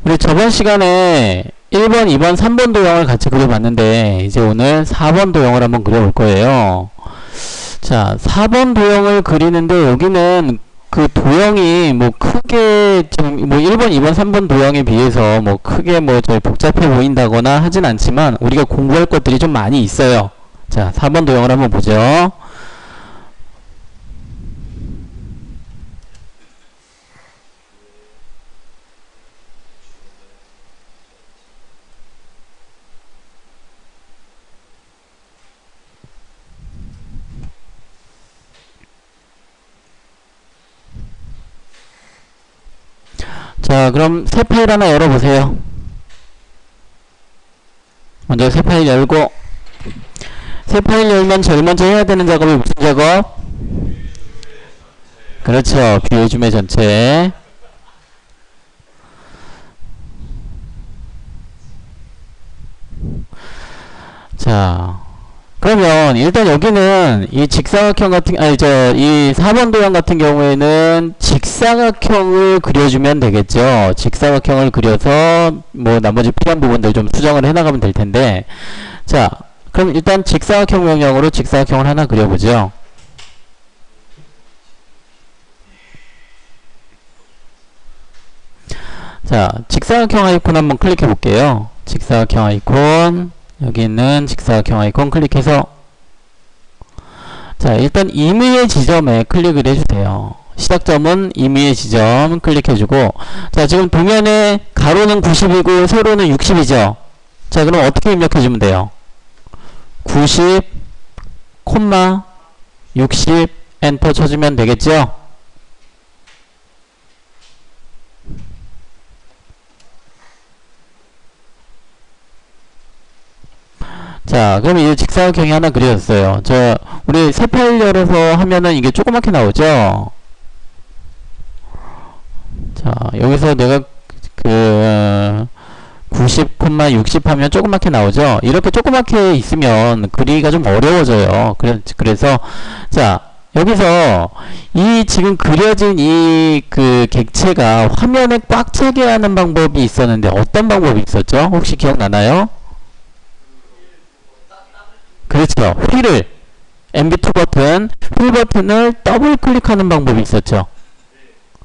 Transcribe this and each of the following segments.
우리 저번 시간에 1번, 2번, 3번 도형을 같이 그려봤는데 이제 오늘 4번 도형을 한번 그려볼 거예요. 자, 4번 도형을 그리는데 여기는 그 도형이 뭐 크게 지금 뭐 1번, 2번, 3번 도형에 비해서 뭐 크게 뭐 저희 복잡해 보인다거나 하진 않지만 우리가 공부할 것들이 좀 많이 있어요. 자, 4번 도형을 한번 보죠. 자, 그럼 새 파일 하나 열어보세요. 먼저 새 파일 열고, 새 파일 열면 제일 먼저 해야 되는 작업이 무슨 작업? 그렇죠. 뷰해줌의 전체. 자, 그러면 일단 여기는 이 직사각형 같은, 이 4번 도형 같은 경우에는 직사각형을 그려주면 되겠죠. 직사각형을 그려서 뭐 나머지 필요한 부분들 좀 수정을 해나가면 될 텐데, 자, 그럼 일단 직사각형 명령으로 직사각형을 하나 그려보죠. 자, 직사각형 아이콘 한번 클릭해 볼게요. 직사각형 아이콘, 여기 있는 직사각형 아이콘 클릭해서, 자, 일단 임의의 지점에 클릭을 해주세요. 시작점은 임의의 지점 클릭해주고, 자, 지금 도면에 가로는 90이고 세로는 60이죠. 자, 그럼 어떻게 입력해주면 돼요? 90, 60 엔터 쳐주면 되겠죠? 자, 그럼 이 직사각형이 하나 그려졌어요. 우리 새 파일 열어서 하면은 이게 조그맣게 나오죠? 자, 여기서 내가 90, 60 하면 조그맣게 나오죠? 이렇게 조그맣게 있으면 그리기가 좀 어려워져요. 그래서, 자, 여기서 이 지금 그려진 이 객체가 화면에 꽉 차게 하는 방법이 있었는데 어떤 방법이 있었죠? 혹시 기억나나요? 그렇죠. 휠을 MB2 버튼, 휠 버튼을 더블 클릭하는 방법이 있었죠.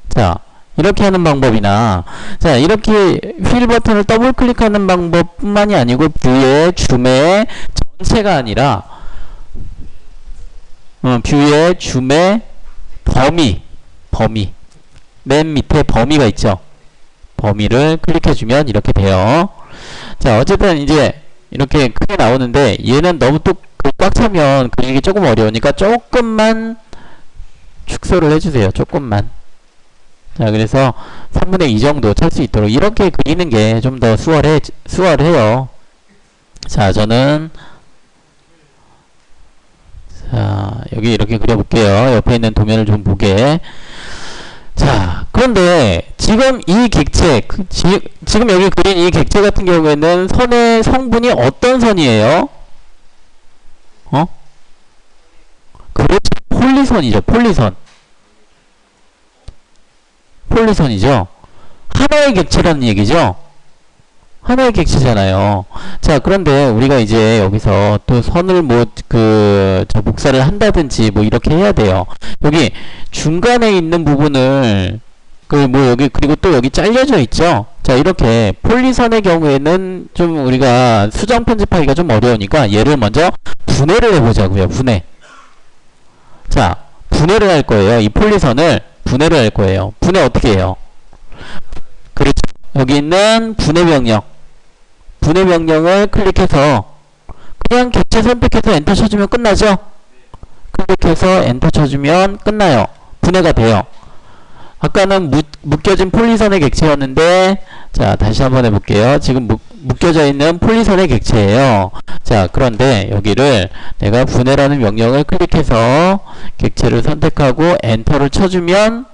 자, 이렇게 하는 방법이나, 자, 이렇게 휠 버튼을 더블 클릭하는 방법뿐만이 아니고 뷰의 줌의 전체가 아니라 뷰의 줌의 범위 맨 밑에 범위가 있죠. 범위를 클릭해주면 이렇게 돼요. 자, 어쨌든 이제 이렇게 크게 나오는데 얘는 너무 또 꽉 차면 그리기 조금 어려우니까 조금만 축소를 해주세요. 조금만. 자, 그래서 3분의 2 정도 찰 수 있도록 이렇게 그리는 게 좀 더 수월해요. 자, 저는 자, 여기 이렇게 그려볼게요. 옆에 있는 도면을 좀 보게. 자, 그런데 지금 이 객체, 지금 여기 그린 이 객체 같은 경우에는 선의 성분이 어떤 선이에요? 그렇죠. 폴리선이죠. 폴리선이죠. 하나의 객체라는 얘기죠. 하나의 객체잖아요. 자, 그런데 우리가 이제 여기서 또 선을 복사를 한다든지 뭐 이렇게 해야 돼요. 여기 중간에 있는 부분을 그리고 또 여기 잘려져 있죠. 자, 이렇게 폴리선의 경우에는 좀 우리가 수정 편집하기가 좀 어려우니까 얘를 먼저 분해를 해보자고요. 분해. 자, 분해를 할 거예요. 이 폴리선을 분해를 할 거예요. 분해 어떻게 해요? 그렇죠. 여기 있는 분해 명령을 클릭해서 그냥 객체 선택해서 엔터 쳐주면 끝나죠? 클릭해서 엔터 쳐주면 끝나요. 분해가 돼요. 아까는 묶여진 폴리선의 객체였는데, 자, 다시 한번 해볼게요. 지금 묶여져 있는 폴리선의 객체예요. 자, 그런데 여기를 내가 분해라는 명령을 클릭해서 객체를 선택하고 엔터를 쳐주면,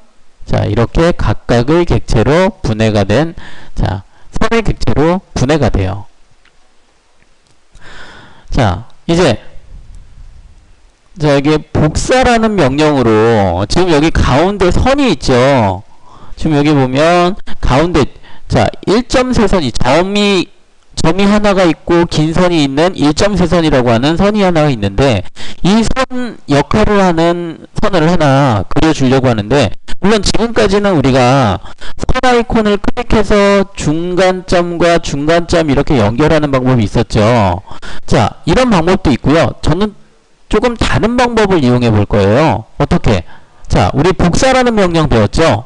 자, 이렇게 각각의 객체로 분해가 된, 자, 선의 객체로 분해가 돼요. 자, 이제 자, 여기 복사라는 명령으로 지금 여기 가운데 선이 있죠. 지금 여기 보면 가운데 자, 1.3선이 점이 하나가 있고 긴 선이 있는 1.3선이라고 하는 선이 하나가 있는데 이 선 역할을 하는 선을 하나 그려주려고 하는데 물론 지금까지는 우리가 선 아이콘을 클릭해서 중간점과 중간점 이렇게 연결하는 방법이 있었죠. 자, 이런 방법도 있고요. 저는 조금 다른 방법을 이용해 볼 거예요. 어떻게? 자, 우리 복사라는 명령 배웠죠?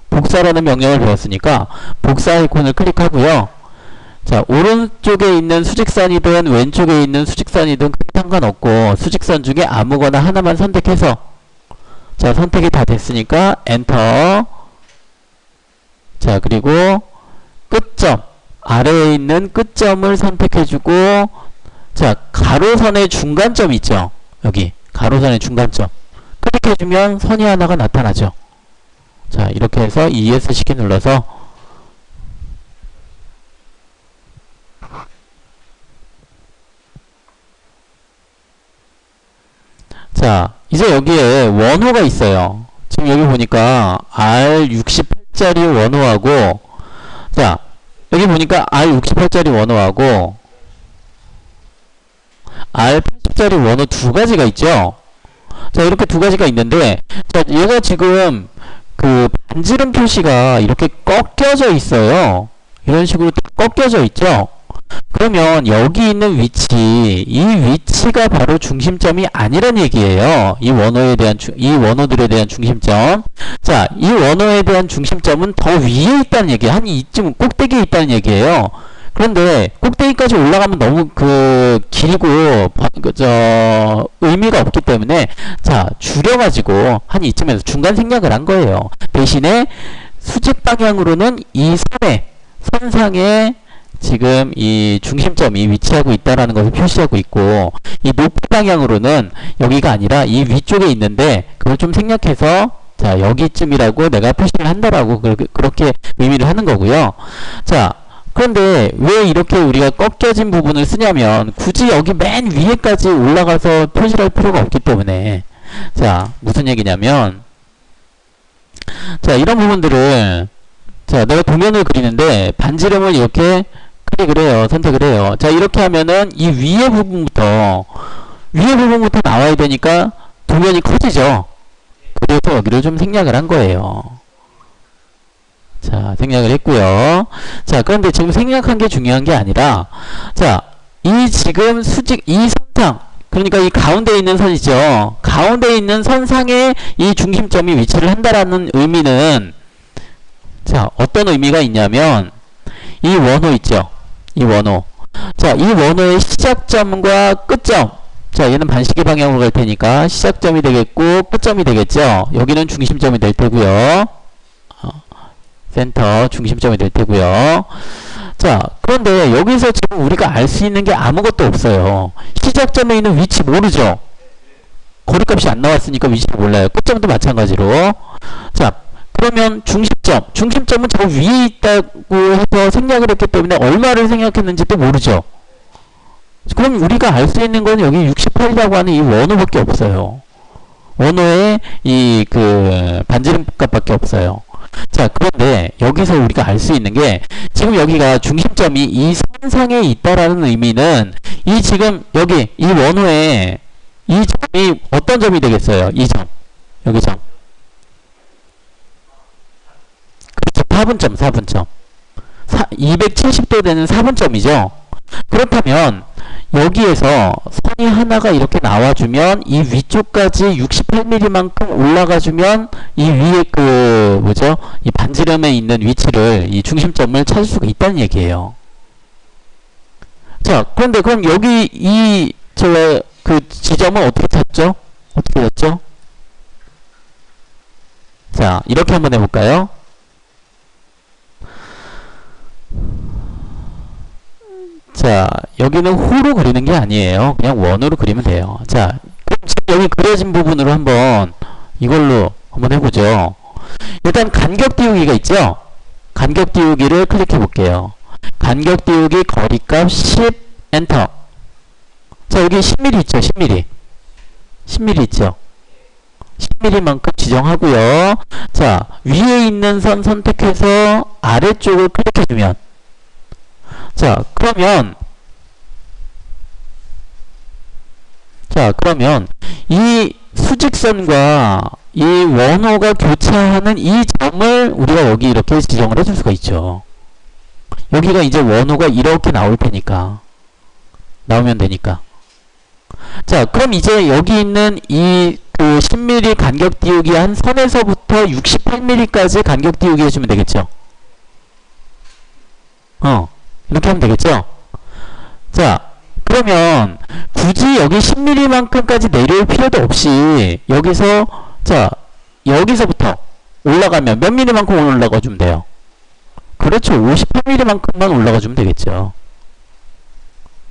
복사라는 명령을 배웠으니까 복사 아이콘을 클릭하고요. 자, 오른쪽에 있는 수직선이든 왼쪽에 있는 수직선이든 크게 상관없고 수직선 중에 아무거나 하나만 선택해서 자, 선택이 다 됐으니까 엔터. 자, 그리고 끝점 아래에 있는 끝점을 선택해주고 자, 가로선의 중간점 있죠? 여기 가로선의 중간점 클릭해주면 선이 하나가 나타나죠. 자, 이렇게 해서 ESC 키 눌러서 자, 이제 여기에 원호가 있어요. 지금 여기 보니까 R68짜리 원호하고 자, 여기 보니까 R68짜리 원호하고 R80짜리 원호 두 가지가 있죠. 자, 이렇게 두 가지가 있는데 자, 얘가 지금 그 반지름 표시가 이렇게 꺾여져 있어요. 이런 식으로 꺾여져 있죠. 그러면 여기 있는 위치, 이 위치가 바로 중심점이 아니란 얘기예요. 이 원호들에 대한 중심점. 자, 이 원호에 대한 중심점은 더 위에 있다는 얘기예요. 한 이쯤 꼭대기에 있다는 얘기예요. 그런데 꼭대기까지 올라가면 너무 길고 의미가 없기 때문에 자, 줄여가지고 한 이쯤에서 중간 생략을 한 거예요. 대신에 수직 방향으로는 이 선상에 지금 이 중심점이 위치하고 있다라는 것을 표시하고 있고 이 높이 방향으로는 여기가 아니라 이 위쪽에 있는데 그걸 좀 생략해서 자, 여기쯤이라고 내가 표시를 한다라고 그렇게 의미를 하는 거고요. 자, 그런데 왜 이렇게 우리가 꺾여진 부분을 쓰냐면 굳이 여기 맨 위에까지 올라가서 표시를 할 필요가 없기 때문에 자, 무슨 얘기냐면 자, 이런 부분들을 자, 내가 도면을 그리는데 반지름을 이렇게 클릭을 해요. 선택을 해요. 자, 이렇게 하면은 이 위에 부분부터 나와야 되니까 도면이 커지죠. 그래서 여기를 좀 생략을 한 거예요. 자, 생략을 했고요. 자, 그런데 지금 생략한 게 중요한 게 아니라 자, 이 지금 이 선상 그러니까 이 가운데 있는 선이죠. 가운데 있는 선상에 이 중심점이 위치를 한다라는 의미는 자, 어떤 의미가 있냐면 이 원호 있죠. 이 원호. 자, 이 원호의 시작점과 끝점. 자, 얘는 반시계 방향으로 갈 테니까 시작점이 되겠고 끝점이 되겠죠. 여기는 중심점이 될 테고요. 센터 중심점이 될 테고요. 자, 그런데 여기서 지금 우리가 알 수 있는 게 아무것도 없어요. 시작점에 있는 위치 모르죠. 거리값이 안 나왔으니까 위치를 몰라요. 끝점도 마찬가지로. 자, 그러면 중심점은 저 위에 있다고 해서 생략을 했기 때문에 얼마를 생략했는지 또 모르죠. 그럼 우리가 알 수 있는 건 여기 68이라고 하는 이 원호밖에 없어요. 원호의 이 반지름 값밖에 없어요. 자, 그런데 여기서 우리가 알 수 있는 게 지금 여기가 중심점이 이 선상에 있다라는 의미는 이 지금 여기 이 원호에 이 점이 어떤 점이 되겠어요? 이 점. 여기 점. 4분점. 270도 되는 4분점이죠. 그렇다면 여기에서 선이 하나가 이렇게 나와주면 이 위쪽까지 68mm만큼 올라가주면 이 위에 이 반지름에 있는 위치를 이 중심점을 찾을 수가 있다는 얘기예요. 자, 그런데 그럼 여기 지점은 어떻게 찾죠? 어떻게 찾죠? 자, 이렇게 한번 해볼까요? 자, 여기는 호로 그리는 게 아니에요. 그냥 원으로 그리면 돼요. 자, 그럼 지금 여기 그려진 부분으로 한번 이걸로 한번 해보죠. 일단 간격 띄우기가 있죠? 간격 띄우기를 클릭해 볼게요. 간격 띄우기 거리값 10 엔터. 자, 여기 10mm 있죠? 10mm 있죠? 10mm만큼 지정하고요. 자, 위에 있는 선 선택해서 아래쪽을 클릭해주면, 그러면 이 수직선과 이 원호가 교차하는 이 점을 우리가 여기 이렇게 지정을 해줄 수가 있죠. 여기가 이제 원호가 이렇게 나올 테니까, 나오면 되니까. 자, 그럼 이제 여기 있는 이 그 10mm 간격 띄우기 한 선에서부터 68mm까지 간격 띄우기 해주면 되겠죠. 이렇게 하면 되겠죠. 자, 그러면 굳이 여기 10mm만큼까지 내려올 필요도 없이 여기서, 자, 여기서부터 올라가면 몇 mm만큼 올라가 주면 돼요? 그렇죠. 58mm만큼만 올라가 주면 되겠죠.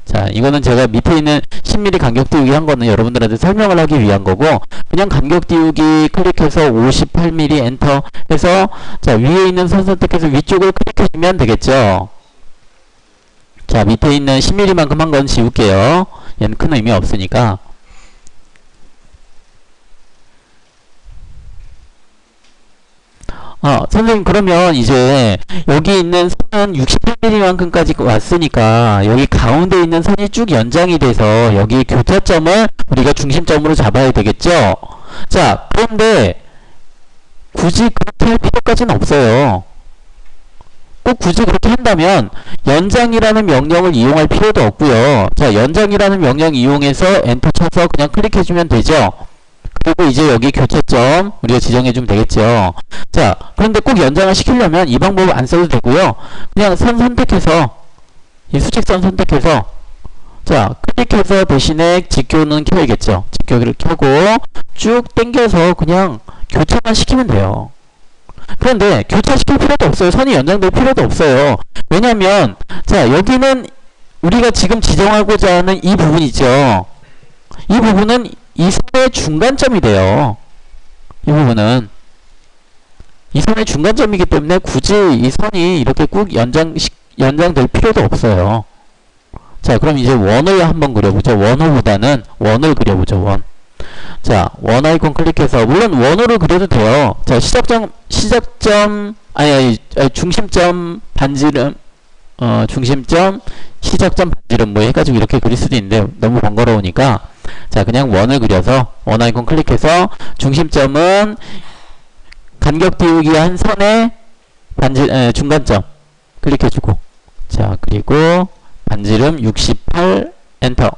자, 이거는 제가 밑에 있는 10mm 간격 띄우기 한 거는 여러분들한테 설명을 하기 위한 거고, 그냥 간격 띄우기 클릭해서 58mm 엔터 해서, 자, 위에 있는 선 선택해서 위쪽을 클릭해주면 되겠죠. 자, 밑에 있는 10mm만큼 한 건 지울게요. 얘는 큰 의미 없으니까. 선생님, 그러면 이제 여기 있는 선은 68mm만큼까지 왔으니까 여기 가운데 있는 선이 쭉 연장이 돼서 여기 교차점을 우리가 중심점으로 잡아야 되겠죠? 자, 그런데 굳이 그렇게 할 필요까지는 없어요. 꼭 굳이 그렇게 한다면 연장이라는 명령을 이용할 필요도 없고요. 자, 연장이라는 명령 이용해서 엔터 쳐서 그냥 클릭해주면 되죠. 그리고 이제 여기 교차점 우리가 지정해주면 되겠죠. 자, 그런데 꼭 연장을 시키려면 이 방법을 안 써도 되고요. 그냥 선 선택해서, 이 수직선 선택해서, 자, 클릭해서 대신에 직교는 켜야겠죠. 직교를 켜고 쭉 당겨서 그냥 교차만 시키면 돼요. 그런데 교차시킬 필요도 없어요. 선이 연장될 필요도 없어요. 왜냐면, 자, 여기는 우리가 지금 지정하고자 하는 이 부분 있죠. 이 부분은 이 선의 중간점이 돼요. 이 부분은 이 선의 중간점이기 때문에 굳이 이 선이 이렇게 꾹 연장될 필요도 없어요. 자, 그럼 이제 원을 한번 그려보죠. 원호보다는 원을 그려보죠. 원. 자, 원 아이콘 클릭해서, 물론 원호를 그려도 돼요. 자, 중심점 반지름, 중심점, 시작점 반지름 뭐 해가지고 이렇게 그릴 수도 있는데 너무 번거로우니까, 자, 그냥 원을 그려서 원 아이콘 클릭해서 중심점은 간격 띄우기 한 선의 중간점 클릭해주고, 자, 그리고 반지름 68 엔터.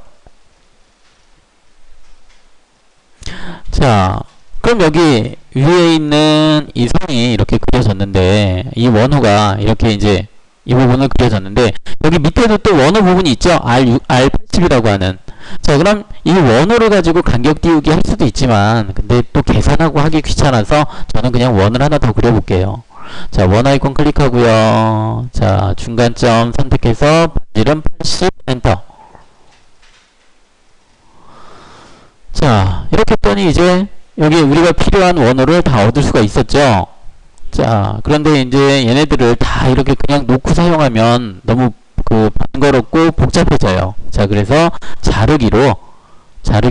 자, 그럼 여기 위에 있는 이 선이 이렇게 그려졌는데, 이 원호가 이렇게 이제 이 부분을 그려졌는데, 여기 밑에도 또 원호 부분이 있죠. R80이라고 하는. 자, 그럼 이 원호를 가지고 간격 띄우기 할 수도 있지만, 근데 또 계산하고 하기 귀찮아서 저는 그냥 원을 하나 더 그려볼게요. 자, 원 아이콘 클릭하고요. 자, 중간점 선택해서 반지름 80 엔터. 자, 이렇게 했더니 이제 여기 우리가 필요한 원호를 다 얻을 수가 있었죠. 자, 그런데 이제 얘네들을 다 이렇게 그냥 놓고 사용하면 너무 번거롭고 복잡해져요. 자, 그래서 자르기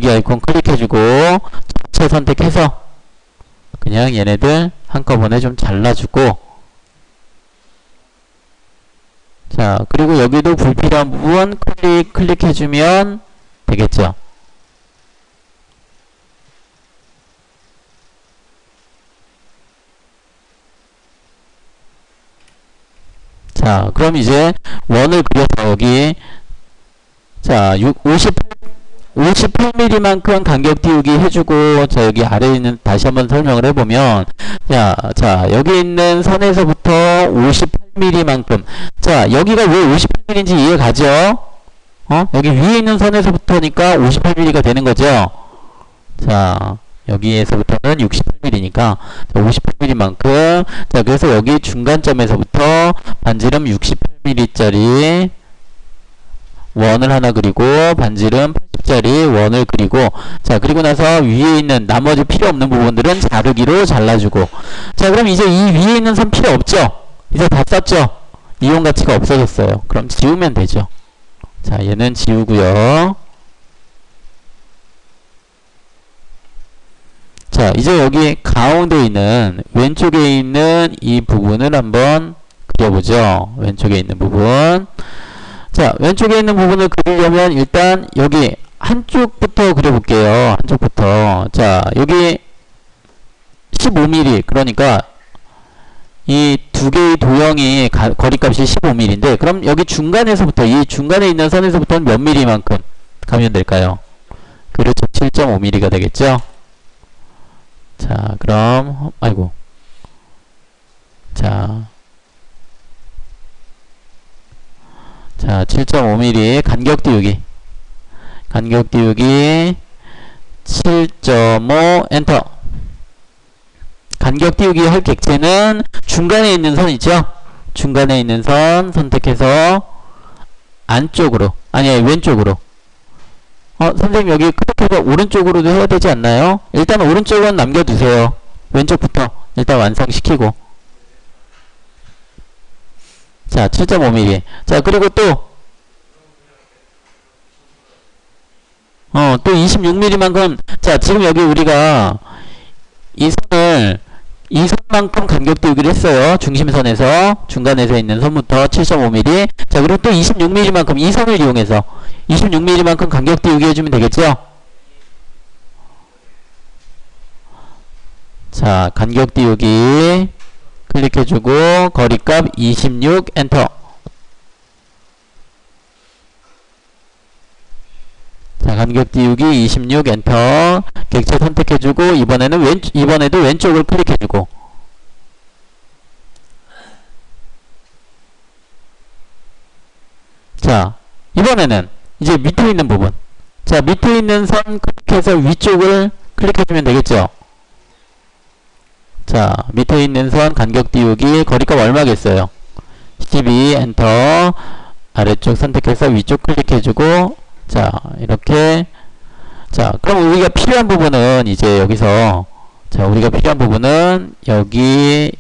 아이콘 클릭해주고 전체 선택해서 그냥 얘네들 한꺼번에 좀 잘라주고, 자, 그리고 여기도 불필요한 부분 클릭해주면 되겠죠. 자, 그럼 이제 원을 그려서 여기, 자, 58mm만큼 간격 띄우기 해주고, 자, 여기 아래에 있는 다시 한번 설명을 해보면, 자, 여기 있는 선에서부터 58mm만큼, 자, 여기가 왜 58mm인지 이해 가죠? 여기 위에 있는 선에서부터니까 58mm가 되는 거죠? 자, 여기에서부터는 68mm니까 58mm만큼, 자, 그래서 여기 중간점에서부터 반지름 68mm짜리 원을 하나 그리고 반지름 80짜리 원을 그리고, 자, 그리고 나서 위에 있는 나머지 필요 없는 부분들은 자르기로 잘라주고, 자, 그럼 이제 이 위에 있는 선 필요 없죠? 이제 다 썼죠? 이용 가치가 없어졌어요. 그럼 지우면 되죠. 자, 얘는 지우고요. 자, 이제 여기 가운데 있는, 왼쪽에 있는 이 부분을 한번 그려보죠. 왼쪽에 있는 부분. 자, 왼쪽에 있는 부분을 그리려면 일단 여기 한쪽부터 그려볼게요. 한쪽부터. 자, 여기 15mm. 그러니까 이 두 개의 도형이 거리값이 15mm인데, 그럼 여기 중간에서부터, 이 중간에 있는 선에서부터는 몇 mm만큼 가면 될까요? 그렇죠. 7.5mm가 되겠죠? 자, 그럼, 아이고. 자, 7.5mm 간격 띄우기. 간격 띄우기 7.5 엔터. 간격 띄우기 할 객체는 중간에 있는 선 있죠? 중간에 있는 선 선택해서 안쪽으로, 아니 왼쪽으로. 선생님 여기 클릭해서 오른쪽으로도 해야 되지 않나요? 일단 오른쪽은 남겨두세요. 왼쪽부터 일단 완성시키고. 자, 7.5mm. 자, 그리고 또 26mm만큼. 자, 지금 여기 우리가 이 선만큼 간격 띄우기를 했어요. 중심선에서, 중간에서 있는 선부터 7.5mm. 자, 그리고 또 26mm만큼 이 선을 이용해서 26mm만큼 간격 띄우기 해주면 되겠죠? 자, 간격 띄우기 클릭해주고, 거리값 26, 엔터. 자, 간격 띄우기 26 엔터. 객체 선택해주고, 이번에도 왼쪽을 클릭해주고. 자, 이번에는 이제 밑에 있는 부분. 자, 밑에 있는 선 클릭해서 위쪽을 클릭해주면 되겠죠? 자, 밑에 있는 선 간격 띄우기, 거리값 얼마겠어요? 12 엔터. 아래쪽 선택해서 위쪽 클릭해주고, 자, 이렇게. 자, 그럼 우리가 필요한 부분은 이제 여기서, 자, 우리가 필요한 부분은 여기,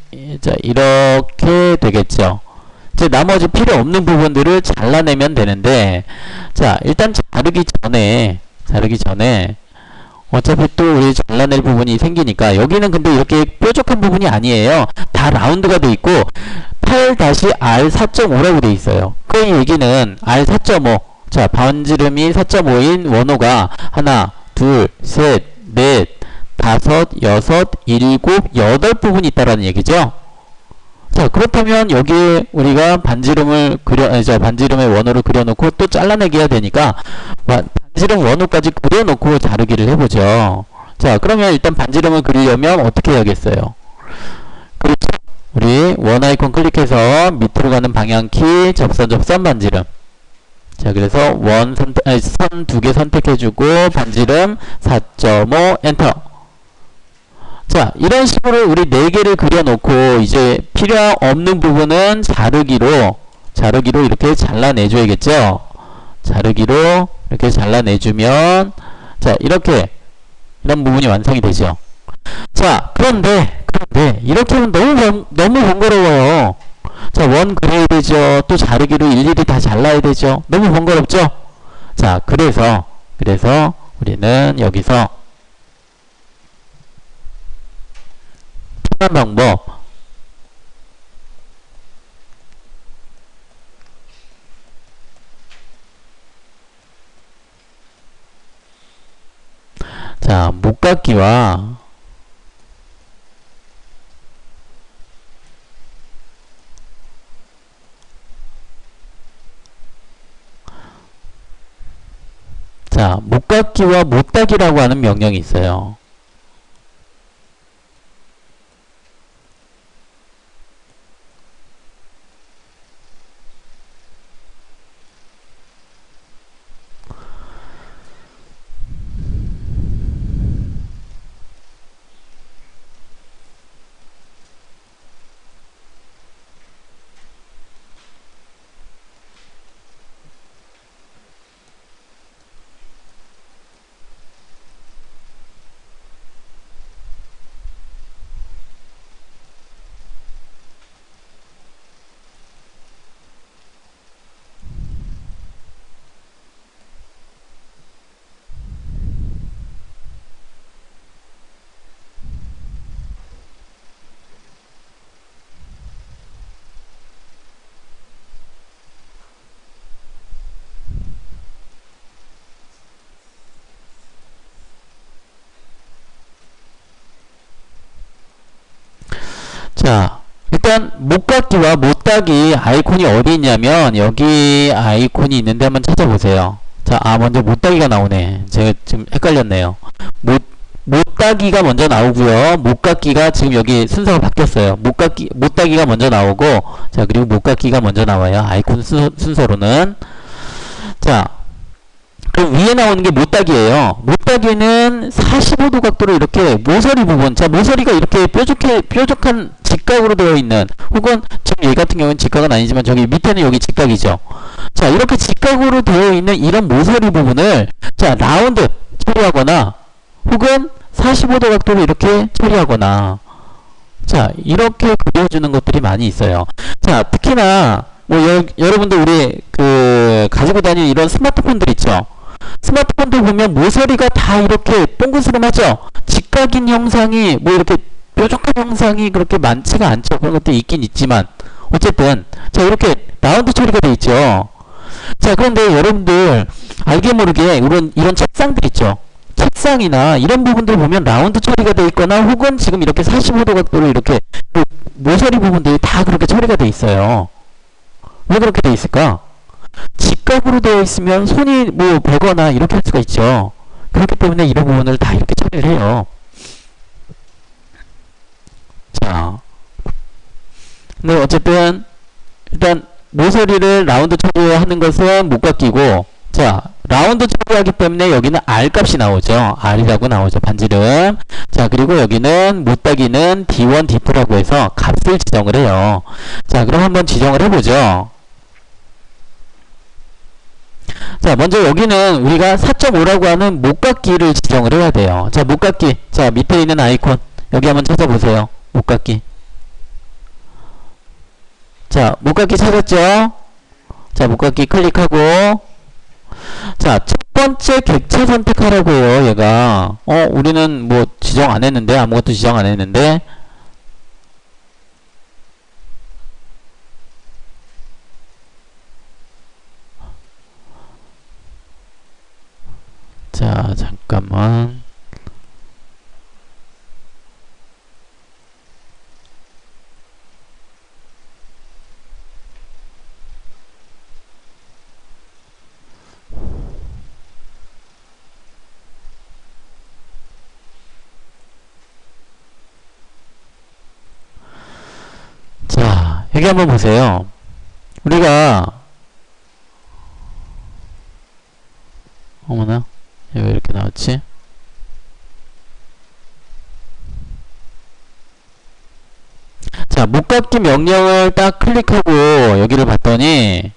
자, 이렇게 되겠죠. 이제 나머지 필요 없는 부분들을 잘라내면 되는데, 자, 일단 자르기 전에, 어차피 또 우리 잘라낼 부분이 생기니까, 여기는 근데 이렇게 뾰족한 부분이 아니에요. 다 라운드가 돼 있고, 8-R4.5라고 돼 있어요. 그 얘기는 R4.5, 자, 반지름이 4.5인 원호가 하나, 둘, 셋, 넷, 다섯, 여섯, 일곱, 여덟 부분이 있다라는 얘기죠. 자, 그렇다면 여기에 우리가 반지름의 원호를 그려놓고 또 잘라내기 해야 되니까 반지름 원호까지 그려놓고 자르기를 해보죠. 자, 그러면 일단 반지름을 그리려면 어떻게 해야겠어요? 그렇죠. 우리 원 아이콘 클릭해서 밑으로 가는 방향키 접선 반지름. 자, 그래서 선 두 개 선택해주고 반지름 4.5 엔터. 자, 이런 식으로 우리 4개를 그려놓고 이제 필요 없는 부분은 자르기로 이렇게 잘라내줘야겠죠. 자르기로 이렇게 잘라내주면, 자, 이런 부분이 완성이 되죠. 자, 그런데 이렇게 하면 너무 번거로워요. 자, 원 그려야 되죠. 또 자르기로 일일이 다 잘라야 되죠. 너무 번거롭죠? 자, 그래서 우리는 여기서 편한 방법, 자, 목깎이와 못따기라고 하는 명령이 있어요. 일단 못닫기와 못닫기 아이콘이 어디 있냐면 여기 아이콘이 있는데 한번 찾아보세요. 자, 먼저 못닫기가 나오네. 제가 지금 헷갈렸네요. 못닫기가 먼저 나오고요. 못닫기가 지금 여기 순서가 바뀌었어요. 못닫기가 먼저 나오고, 자, 그리고 못닫기가 먼저 나와요. 아이콘 순서로는. 자, 그럼 위에 나오는 게 못닫기예요. 못닫기는 45도 각도로 이렇게 모서리 부분, 자, 모서리가 이렇게 뾰족한 직각으로 되어 있는, 혹은 지금 얘 같은 경우는 직각은 아니지만 저기 밑에는 여기 직각이죠. 자, 이렇게 직각으로 되어 있는 이런 모서리 부분을, 자, 라운드 처리하거나, 혹은 45도 각도로 이렇게 처리하거나, 자, 이렇게 그려주는 것들이 많이 있어요. 자, 특히나 뭐 여러분들 우리 가지고 다니는 이런 스마트폰들 있죠. 스마트폰들 보면 모서리가 다 이렇게 동그스름하죠. 직각인 형상이 뭐 이렇게 뾰족한 형상이 그렇게 많지가 않죠. 그런 것도 있긴 있지만 어쨌든 자, 이렇게 라운드 처리가 돼 있죠. 자, 그런데 여러분들 알게 모르게 이런 책상들 있죠. 책상이나 이런 부분들 보면 라운드 처리가 돼 있거나, 혹은 지금 이렇게 45도 각도로 이렇게 모서리 부분들이 다 그렇게 처리가 돼 있어요. 왜 그렇게 돼 있을까? 직각으로 되어 있으면 손이 뭐 베거나 이렇게 할 수가 있죠. 그렇기 때문에 이런 부분을 다 이렇게 처리를 해요. 자, 근데 어쨌든 일단 모서리를 라운드 처리하는 것은 못깎이고, 자, 라운드 처리하기 때문에 여기는 R 값이 나오죠. R이라고 나오죠. 반지름. 자, 그리고 여기는 못따기는 D1, D2라고 해서 값을 지정을 해요. 자, 그럼 한번 지정을 해보죠. 자, 먼저 여기는 우리가 4.5라고 하는 못깎기를 지정을 해야 돼요. 자, 못깎기. 자, 밑에 있는 아이콘. 여기 한번 찾아보세요. 못깎기. 자, 못깎기 찾았죠? 자, 못깎기 클릭하고, 자, 첫 번째 객체 선택하라고 해요, 얘가. 우리는 뭐 지정 안 했는데, 아무것도 지정 안 했는데. 자, 잠깐만. 자, 여기 한번 보세요. 우리가 어머나, 왜 이렇게 나왔지? 자, 못깎기 명령을 딱 클릭하고 여기를 봤더니,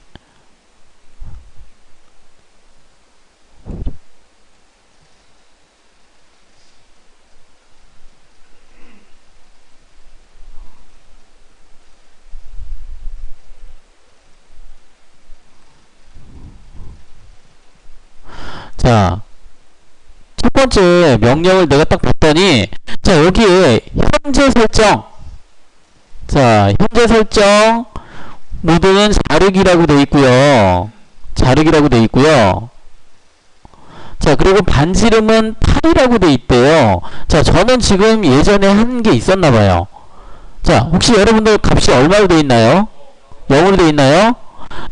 자, 첫 번째 명령을 내가 딱 봤더니, 자, 여기에 현재 설정, 자, 현재 설정 모드는 자르기라고 돼 있고요. 자르기라고 돼 있고요. 자, 그리고 반지름은 8이라고 돼 있대요. 자, 저는 지금 예전에 한 게 있었나 봐요. 자, 혹시 여러분들 값이 얼마로 돼 있나요? 0으로 돼 있나요?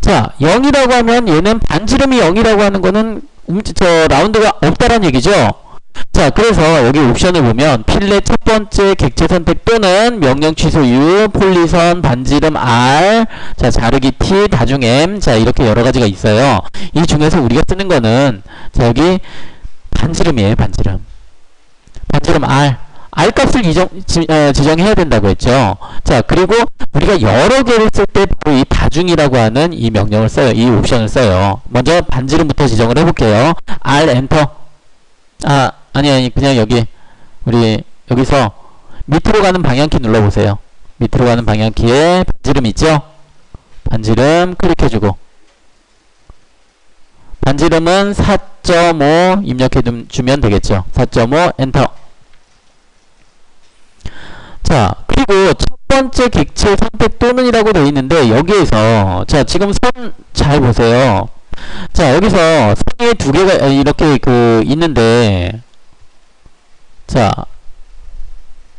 자, 0이라고 하면 얘는 반지름이 0이라고 하는 거는 라운드가 없다란 얘기죠. 자, 그래서 여기 옵션을 보면 필렛 첫 번째 객체 선택 또는 명령 취소 U, 폴리선, 반지름 R, 자, 자르기 T, 다중 M, 자, 이렇게 여러 가지가 있어요. 이 중에서 우리가 쓰는 거는, 자, 여기 반지름이에요, 반지름. 반지름 R. R 값을 지정해야 된다고 했죠. 자, 그리고 우리가 여러 개를 쓸 때 바로 이 다중이라고 하는 이 명령을 써요. 이 옵션을 써요. 먼저 반지름부터 지정을 해볼게요. R 엔터. 아니, 그냥 우리 여기서 밑으로 가는 방향키 눌러보세요. 밑으로 가는 방향키에 반지름 있죠? 반지름 클릭해주고, 반지름은 4.5 입력해주면 되겠죠. 4.5 엔터. 자, 그리고 첫 번째 객체 선택 또는이라고 되어 있는데, 여기에서, 자, 지금 선 잘 보세요. 자, 여기서 선이 두 개가 이렇게 있는데, 자,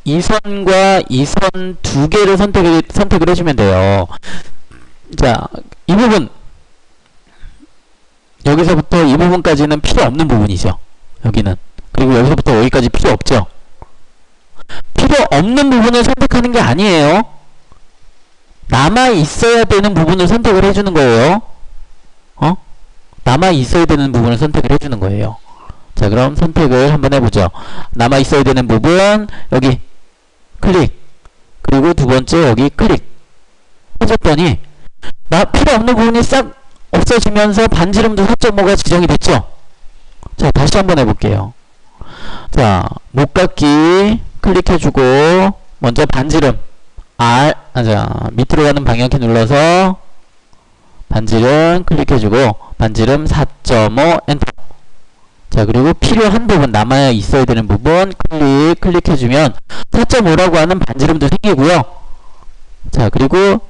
이 선과 이 선 두 개를 선택을 해주면 돼요. 자, 이 부분 여기서부터 이 부분까지는 필요 없는 부분이죠. 여기는. 그리고 여기서부터 여기까지 필요 없죠. 필요 없는 부분을 선택하는 게 아니에요. 남아 있어야 되는 부분을 선택을 해주는 거예요. 남아 있어야 되는 부분을 선택을 해주는 거예요. 자, 그럼 선택을 한번 해보죠. 남아 있어야 되는 부분 여기 클릭, 그리고 두 번째 여기 클릭 해줬더니 필요 없는 부분이 싹 없어지면서 반지름도 4.5가 지정이 됐죠. 자, 다시 한번 해볼게요. 자, 목깎기 클릭해주고 먼저 반지름 밑으로 가는 방향키 눌러서 반지름 클릭해주고 반지름 4.5 엔터. 자, 그리고 필요한 부분, 남아야 있어야 되는 부분 클릭해주면 4.5라고 하는 반지름도 생기고요. 자, 그리고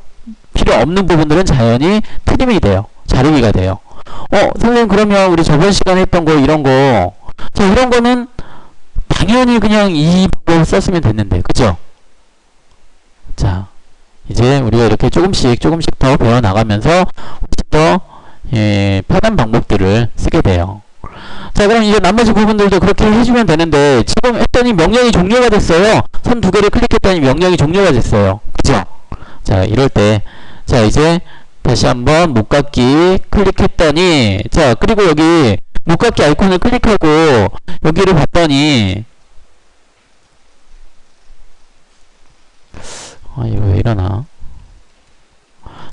필요 없는 부분들은 자연히 트림이 돼요. 자르기가 돼요. 선생님, 그러면 우리 저번 시간에 했던 거 이런 거, 자, 이런 거는 당연히 그냥 이 방법을 썼으면 됐는데, 그죠? 자, 이제 우리가 이렇게 조금씩 더 배워나가면서 훨씬 더 편한 방법들을 쓰게 돼요. 자, 그럼 이제 나머지 부분들도 그렇게 해주면 되는데, 지금 했더니 명령이 종료가 됐어요. 선 두 개를 클릭했더니 명령이 종료가 됐어요. 그죠? 자, 이럴 때, 자, 이제 다시 한번 목깎기 클릭했더니, 자, 그리고 여기 목깎기 아이콘을 클릭하고 여기를 봤더니, 이거 왜 이러나?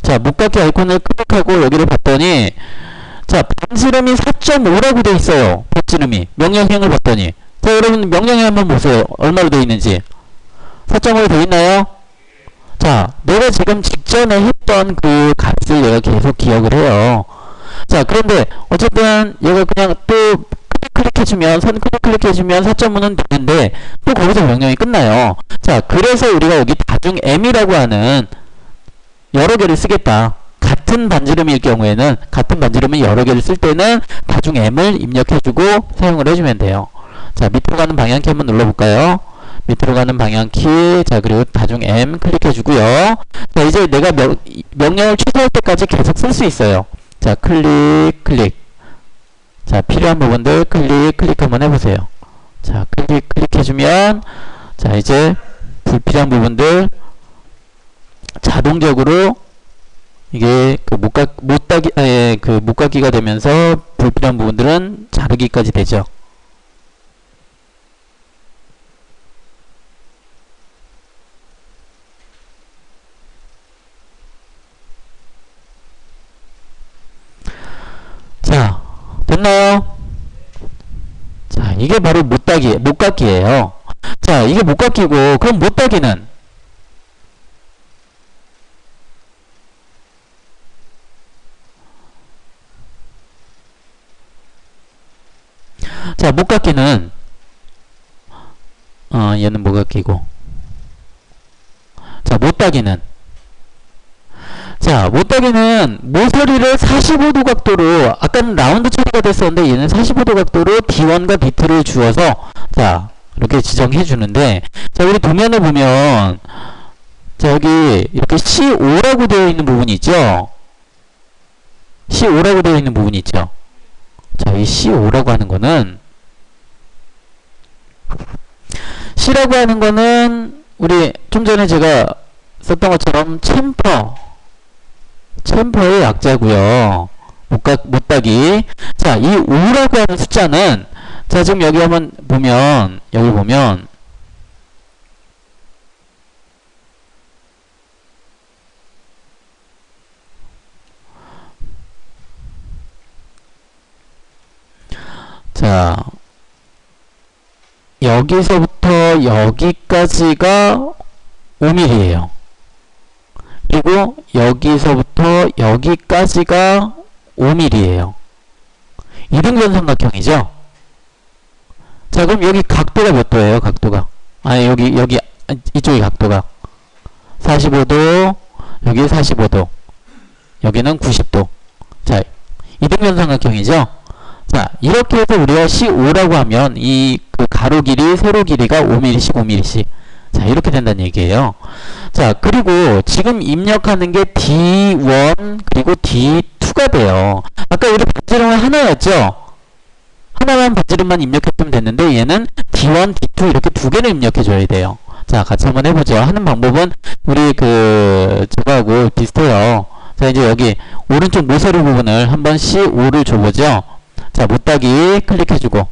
자, 목깎기 아이콘을 클릭하고 여기를 봤더니, 자, 반지름이 4.5라고 돼 있어요. 반지름이. 명령형을 봤더니. 자, 여러분 명령형 한번 보세요. 얼마로 돼 있는지. 4.5로 돼 있나요? 자, 내가 지금 직전에 했던 그 값을 내가 계속 기억을 해요. 자, 그런데 어쨌든 얘가 그냥 또 클릭해주면, 선 클릭해주면 4.5는 되는데 또 거기서 명령이 끝나요. 자, 그래서 우리가 여기 다중 M이라고 하는 여러 개를 쓰겠다. 같은 반지름일 경우에는, 같은 반지름을 여러 개를 쓸 때는 다중 M을 입력해주고 사용을 해주면 돼요. 자, 밑으로 가는 방향키 한번 눌러볼까요? 밑으로 가는 방향키, 자, 그리고 다중 M 클릭해주고요. 자, 이제 내가 명령을 취소할 때까지 계속 쓸 수 있어요. 자, 클릭. 자, 필요한 부분들 클릭 한번 해보세요. 자, 클릭해주면, 자, 이제 불필요한 부분들 자동적으로 이게 그 목깎기가 되면서 불필요한 부분들은 자르기까지 되죠. 자, 됐나요? 자, 이게 바로 목깎기예요. 자, 이게 목깎기고, 그럼 못따기는? 자, 목깎기는 얘는 목깎기고, 자, 못따기는, 자, 못따기는 모서리를 45도 각도로, 아까는 라운드 처리가 됐었는데 얘는 45도 각도로 D1과 D2를 주어서, 자, 이렇게 지정해 주는데, 자, 우리 도면을 보면, 자, 여기 이렇게 C5라고 되어 있는 부분이 있죠? C5라고 되어 있는 부분이 있죠? 자, 이 C5라고 하는 거는, C라고 하는 거는 우리 좀 전에 제가 썼던 것처럼 챔퍼의 약자고요. 못따기. 자, 이 5라고 하는 숫자는, 자, 지금 여기 한번 보면, 자, 여기서부터 여기까지가 5mm예요. 그리고 여기서부터 여기까지가 5mm예요. 이등변 삼각형이죠? 자, 그럼 여기 각도가 몇 도예요? 각도가. 여기 이쪽이 각도가 45도, 여기 45도, 여기는 90도. 자, 이등변 삼각형이죠? 자, 이렇게 해서 우리가 C5라고 하면 이 그 가로 길이, 세로 길이가 5mm씩. 자, 이렇게 된다는 얘기예요. 자, 그리고 지금 입력하는 게 D1 그리고 D2가 돼요. 아까 우리 반지름은 하나였죠? 하나만 반지름만 입력했으면 됐는데 얘는 D1, D2 이렇게 두 개를 입력해줘야 돼요. 자, 같이 한번 해보죠. 하는 방법은 우리 저거하고 비슷해요. 자, 이제 여기 오른쪽 모서리 부분을 한번 C5를 줘보죠. 자, 못따기 클릭해주고.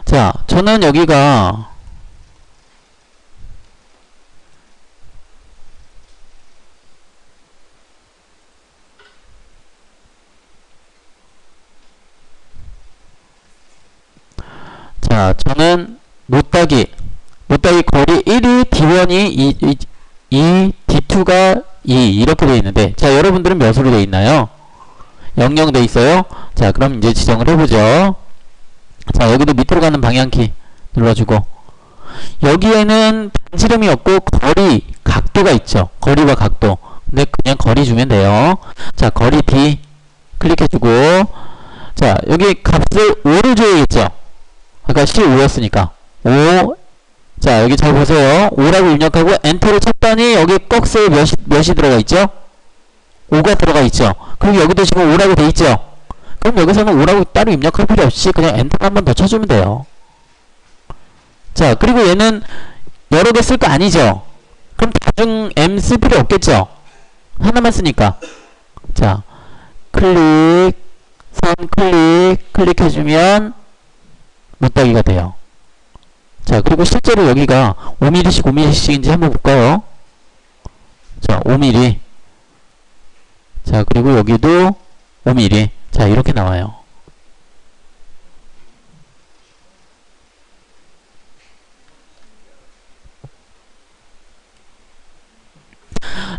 자, 저는 여기가 자, 저는 못따기 거리 1이 D1이 2, D2가 2 이렇게 되어 있는데, 자, 여러분들은 몇으로 되어 있나요? 00 되어 있어요? 자, 그럼 이제 지정을 해보죠. 자, 여기도 밑으로 가는 방향키 눌러주고, 여기에는 반지름이 없고 각도가 있죠. 거리와 각도. 근데 그냥 거리 주면 돼요. 자, 거리 D 클릭해주고, 자, 여기 값을 5를 줘야겠죠. 아까 C5였으니까 5. 자, 여기 잘 보세요. 5라고 입력하고 엔터를 쳤더니 여기 꺽스에 몇이 들어가 있죠? 5가 들어가 있죠. 그리고 여기도 지금 5라고 돼 있죠. 그럼 여기서는 5라고 따로 입력할 필요 없이 그냥 엔터 한 번 더 쳐주면 돼요. 자, 그리고 얘는 여러 개 쓸 거 아니죠? 그럼 다중 M 쓸 필요 없겠죠? 하나만 쓰니까. 자, 클릭해주면 못따기가 돼요. 자, 그리고 실제로 여기가 5mm씩 5mm씩인지 한번 볼까요? 자, 5mm. 자, 그리고 여기도 5mm. 자, 이렇게 나와요.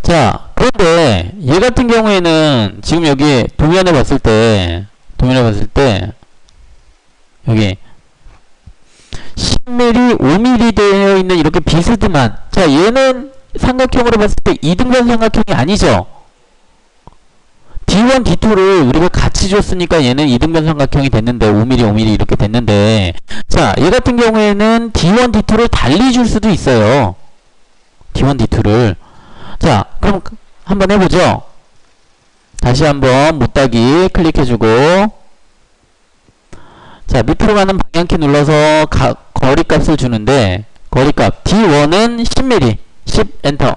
자, 그런데 얘 같은 경우에는 지금 여기 도면에 봤을 때 여기 10mm, 5mm 되어 있는 이렇게 비스듬한, 자, 얘는 삼각형으로 봤을 때 이등변 삼각형이 아니죠. D1, D2를 우리가 같이 줬으니까 얘는 이등변 삼각형이 됐는데 5mm, 5mm 이렇게 됐는데, 자, 얘 같은 경우에는 D1, D2를 달리 줄 수도 있어요. D1, D2를. 자, 그럼 한번 해보죠. 다시 한번 못따기 클릭해주고, 자, 밑으로 가는 방향키 눌러서 거리값을 주는데, 거리값 D1은 10mm 10 엔터.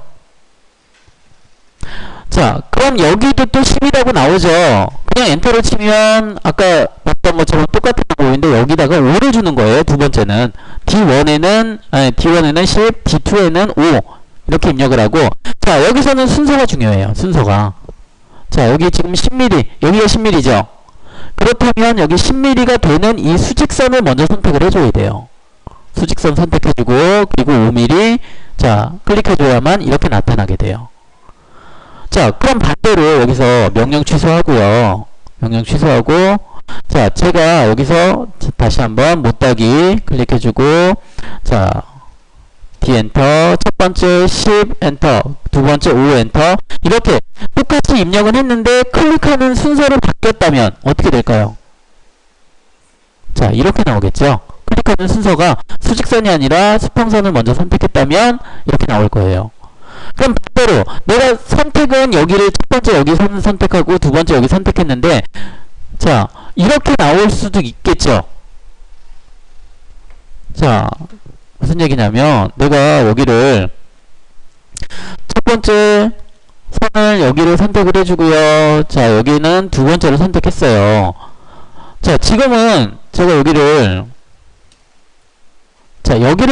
자, 그럼 여기도 또 10이라고 나오죠. 그냥 엔터를 치면 아까 봤던 것처럼 똑같은 보이는데 여기다가 5를 주는 거예요. 두 번째는 D1에는 10, D2에는 5 이렇게 입력을 하고, 자, 여기서는 순서가 중요해요. 순서가. 자, 여기 지금 10mm, 여기가 10mm죠. 그렇다면 여기 10mm가 되는 이 수직선을 먼저 선택을 해줘야 돼요. 수직선 선택해주고, 그리고 5mm. 자, 클릭해줘야만 이렇게 나타나게 돼요. 자, 그럼 반대로 여기서 명령 취소하고요. 명령 취소하고, 자, 제가 여기서 다시 한번 못따기 클릭해주고, 자, D 엔터, 첫 번째 10 엔터, 두 번째 5 엔터, 이렇게 똑같이 입력은 했는데 클릭하는 순서를 바뀌었다면 어떻게 될까요? 자, 이렇게 나오겠죠. 클릭하는 순서가 수직선이 아니라 수평선을 먼저 선택했다면 이렇게 나올 거예요. 그럼 반대로 내가 선택은 여기를 첫 번째 여기 선택하고 두 번째 여기 선택했는데, 자, 이렇게 나올 수도 있겠죠. 자, 무슨 얘기냐면 내가 여기를 첫 번째 선을 여기를 선택을 해주고요. 자, 여기는 두 번째로 선택했어요. 자, 지금은 제가 여기를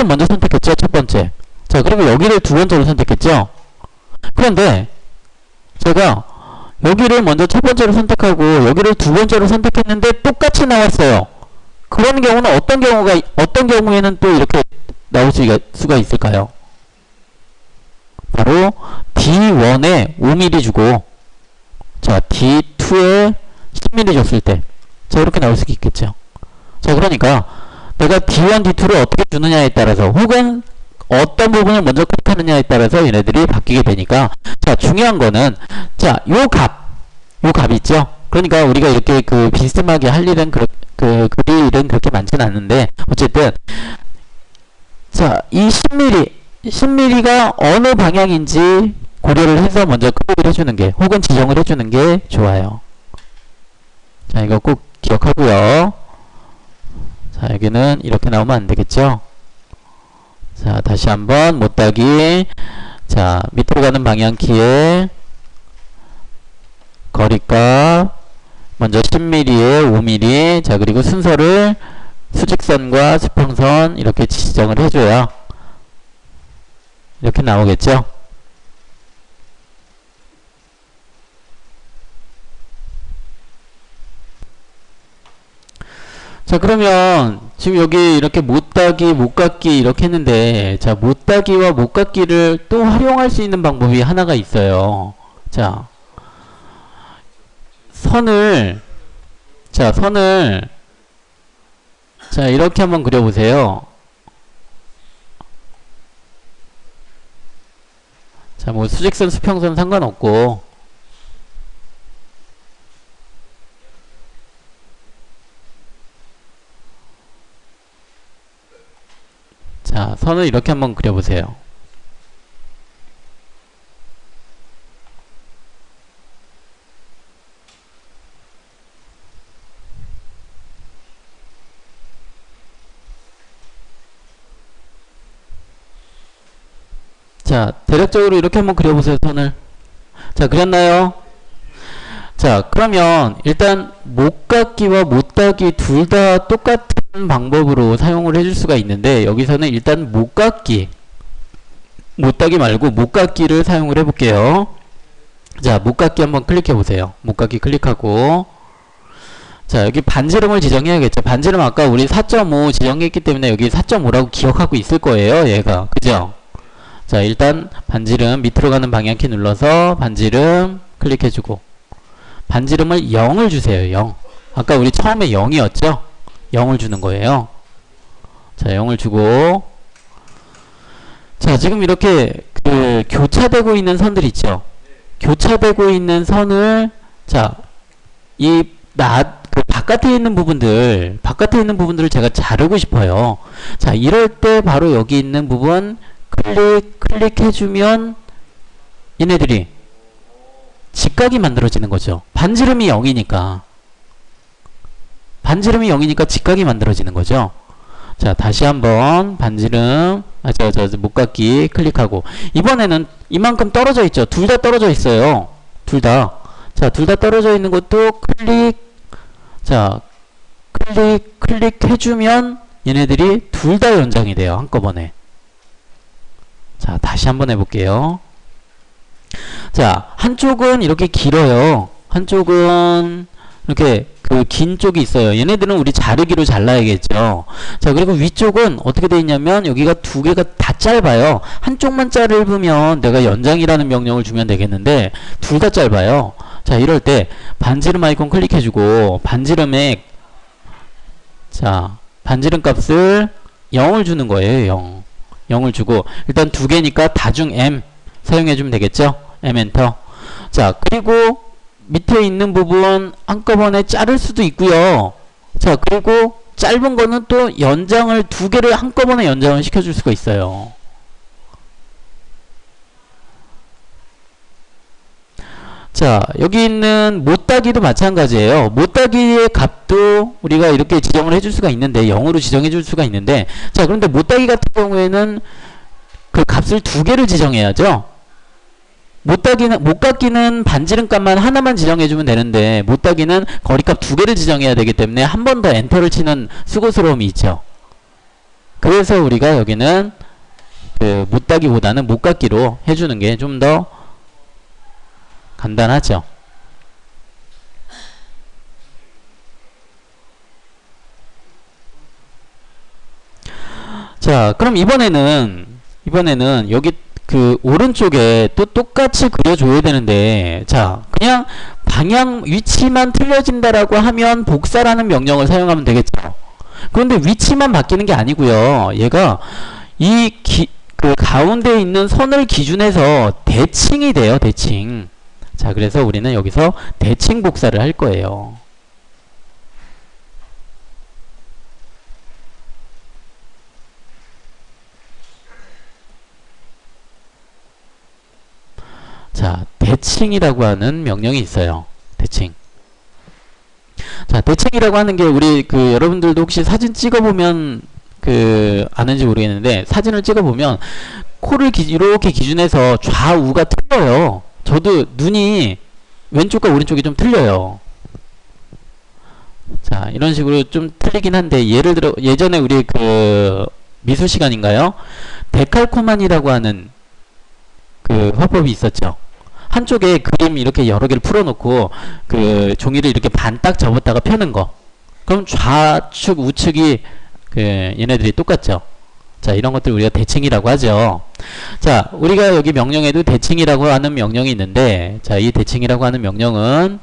먼저 선택했죠. 첫 번째. 자, 그리고 여기를 두 번째로 선택했죠. 그런데 제가 여기를 먼저 첫 번째로 선택하고 여기를 두 번째로 선택했는데 똑같이 나왔어요. 그런 경우는 어떤 경우에는 또 이렇게 나올 수가 있을까요? 바로 D1에 5mm 주고, 자, D2에 10mm 줬을 때, 자, 이렇게 나올 수 있겠죠. 자, 그러니까 내가 D1, D2를 어떻게 주느냐에 따라서, 혹은 어떤 부분을 먼저 클릭하느냐에 따라서 얘네들이 바뀌게 되니까, 자, 중요한 거는, 자, 요 값 있죠? 그러니까 우리가 이렇게 비스듬하게 할 일은 그 일은 그렇게 많지는 않은데, 어쨌든 자, 이 10mm가 어느 방향인지 고려를 해서 먼저 클릭을 해주는 게, 혹은 지정을 해주는 게 좋아요. 자, 이거 꼭 기억하고요. 자, 여기는 이렇게 나오면 안 되겠죠? 자, 다시 한번 못따기. 자, 밑으로 가는 방향키에 거리값 먼저 10mm에 5mm. 자, 그리고 순서를 수직선과 수평선 이렇게 지정을 해줘야 이렇게 나오겠죠? 자, 그러면 지금 여기 이렇게 못따기, 못깎기 이렇게 했는데, 자, 못따기와 못깎기를 또 활용할 수 있는 방법이 하나가 있어요. 자, 선을 자, 이렇게 한번 그려보세요. 자, 뭐 수직선, 수평선 상관없고, 자, 선을 이렇게 한번 그려보세요. 자, 대략적으로 이렇게 한번 그려보세요, 선을. 자, 그렸나요? 자, 그러면 일단 못깎기와 못따기 둘 다 똑같은 방법으로 사용을 해줄 수가 있는데, 여기서는 일단 못따기 말고 못깎기를 사용을 해볼게요. 자, 못깎기 한번 클릭해보세요. 못깎기 클릭하고, 자, 여기 반지름을 지정해야겠죠. 반지름 아까 우리 4.5 지정했기 때문에 여기 4.5라고 기억하고 있을 거예요, 얘가. 그죠? 자, 일단 반지름 밑으로 가는 방향키 눌러서 반지름 클릭해주고, 반지름을 0을 주세요. 0. 아까 우리 처음에 0이었죠? 0을 주는 거예요. 자, 0을 주고, 자, 지금 이렇게 그 교차되고 있는 선들 있죠? 교차되고 있는 선을, 자, 그 바깥에 있는 부분들을 제가 자르고 싶어요. 자, 이럴 때 바로 여기 있는 부분 클릭해주면 얘네들이 직각이 만들어지는 거죠. 반지름이 0이니까 직각이 만들어지는 거죠. 자, 다시 한번 반지름, 못깎기 클릭하고, 이번에는 이만큼 떨어져 있죠. 둘 다 떨어져 있어요. 둘 다. 자, 둘 다 떨어져 있는 것도 자, 클릭해주면 얘네들이 둘 다 연장이 돼요. 한꺼번에. 자, 다시 한번 해볼게요. 자, 한쪽은 이렇게 길어요. 한쪽은 이렇게 그 긴 쪽이 있어요. 얘네들은 우리 자르기로 잘라야겠죠. 자, 그리고 위쪽은 어떻게 되어 있냐면 여기가 두 개가 다 짧아요. 한쪽만 자르면 내가 연장이라는 명령을 주면 되겠는데 둘 다 짧아요. 자, 이럴 때 반지름 아이콘 클릭해주고 반지름에, 자, 반지름 값을 0을 주는 거예요. 0. 0을 주고, 일단 두 개니까 다중 M 사용해주면 되겠죠? M 엔터. 자, 그리고 밑에 있는 부분 한꺼번에 자를 수도 있고요. 자, 그리고 짧은 거는 또 연장을 두 개를 한꺼번에 연장을 시켜줄 수가 있어요. 자, 여기 있는 못따기도 마찬가지예요. 못따기의 값도 우리가 이렇게 지정을 해줄 수가 있는데, 0으로 지정해 줄 수가 있는데, 자, 그런데 못따기 같은 경우에는 그 값을 두 개를 지정해야죠. 못깎기는 반지름 값만 하나만 지정해주면 되는데, 못따기는 거리값 두 개를 지정해야 되기 때문에 한 번 더 엔터를 치는 수고스러움이 있죠. 그래서 우리가 여기는 그 못따기보다는 못깎기로 해주는 게 좀 더 간단하죠. 자, 그럼 이번에는 여기 그 오른쪽에 또 똑같이 그려줘야 되는데, 자, 그냥 방향 위치만 틀려진다라고 하면 복사라는 명령을 사용하면 되겠죠. 그런데 위치만 바뀌는 게 아니고요. 얘가 그 가운데 있는 선을 기준해서 대칭이 돼요. 대칭. 자, 그래서 우리는 여기서 대칭 복사를 할 거예요. 자, 대칭이라고 하는 명령이 있어요. 대칭. 자, 대칭이라고 하는 게 우리 여러분들도 혹시 사진 찍어보면 아는지 모르겠는데, 사진을 찍어보면 코를 이렇게 기준해서 좌우가 틀려요. 저도 눈이 왼쪽과 오른쪽이 좀 틀려요. 자, 이런 식으로 좀 틀리긴 한데, 예를 들어 예전에 우리 미술 시간인가요? 데칼코마니라고 하는 화법이 있었죠. 한쪽에 그림 이렇게 여러 개를 풀어놓고 종이를 이렇게 반 딱 접었다가 펴는 거. 그럼 좌측 우측이 얘네들이 똑같죠. 자, 이런 것들 우리가 대칭이라고 하죠. 자, 우리가 여기 명령에도 대칭이라고 하는 명령이 있는데, 자, 이 대칭이라고 하는 명령은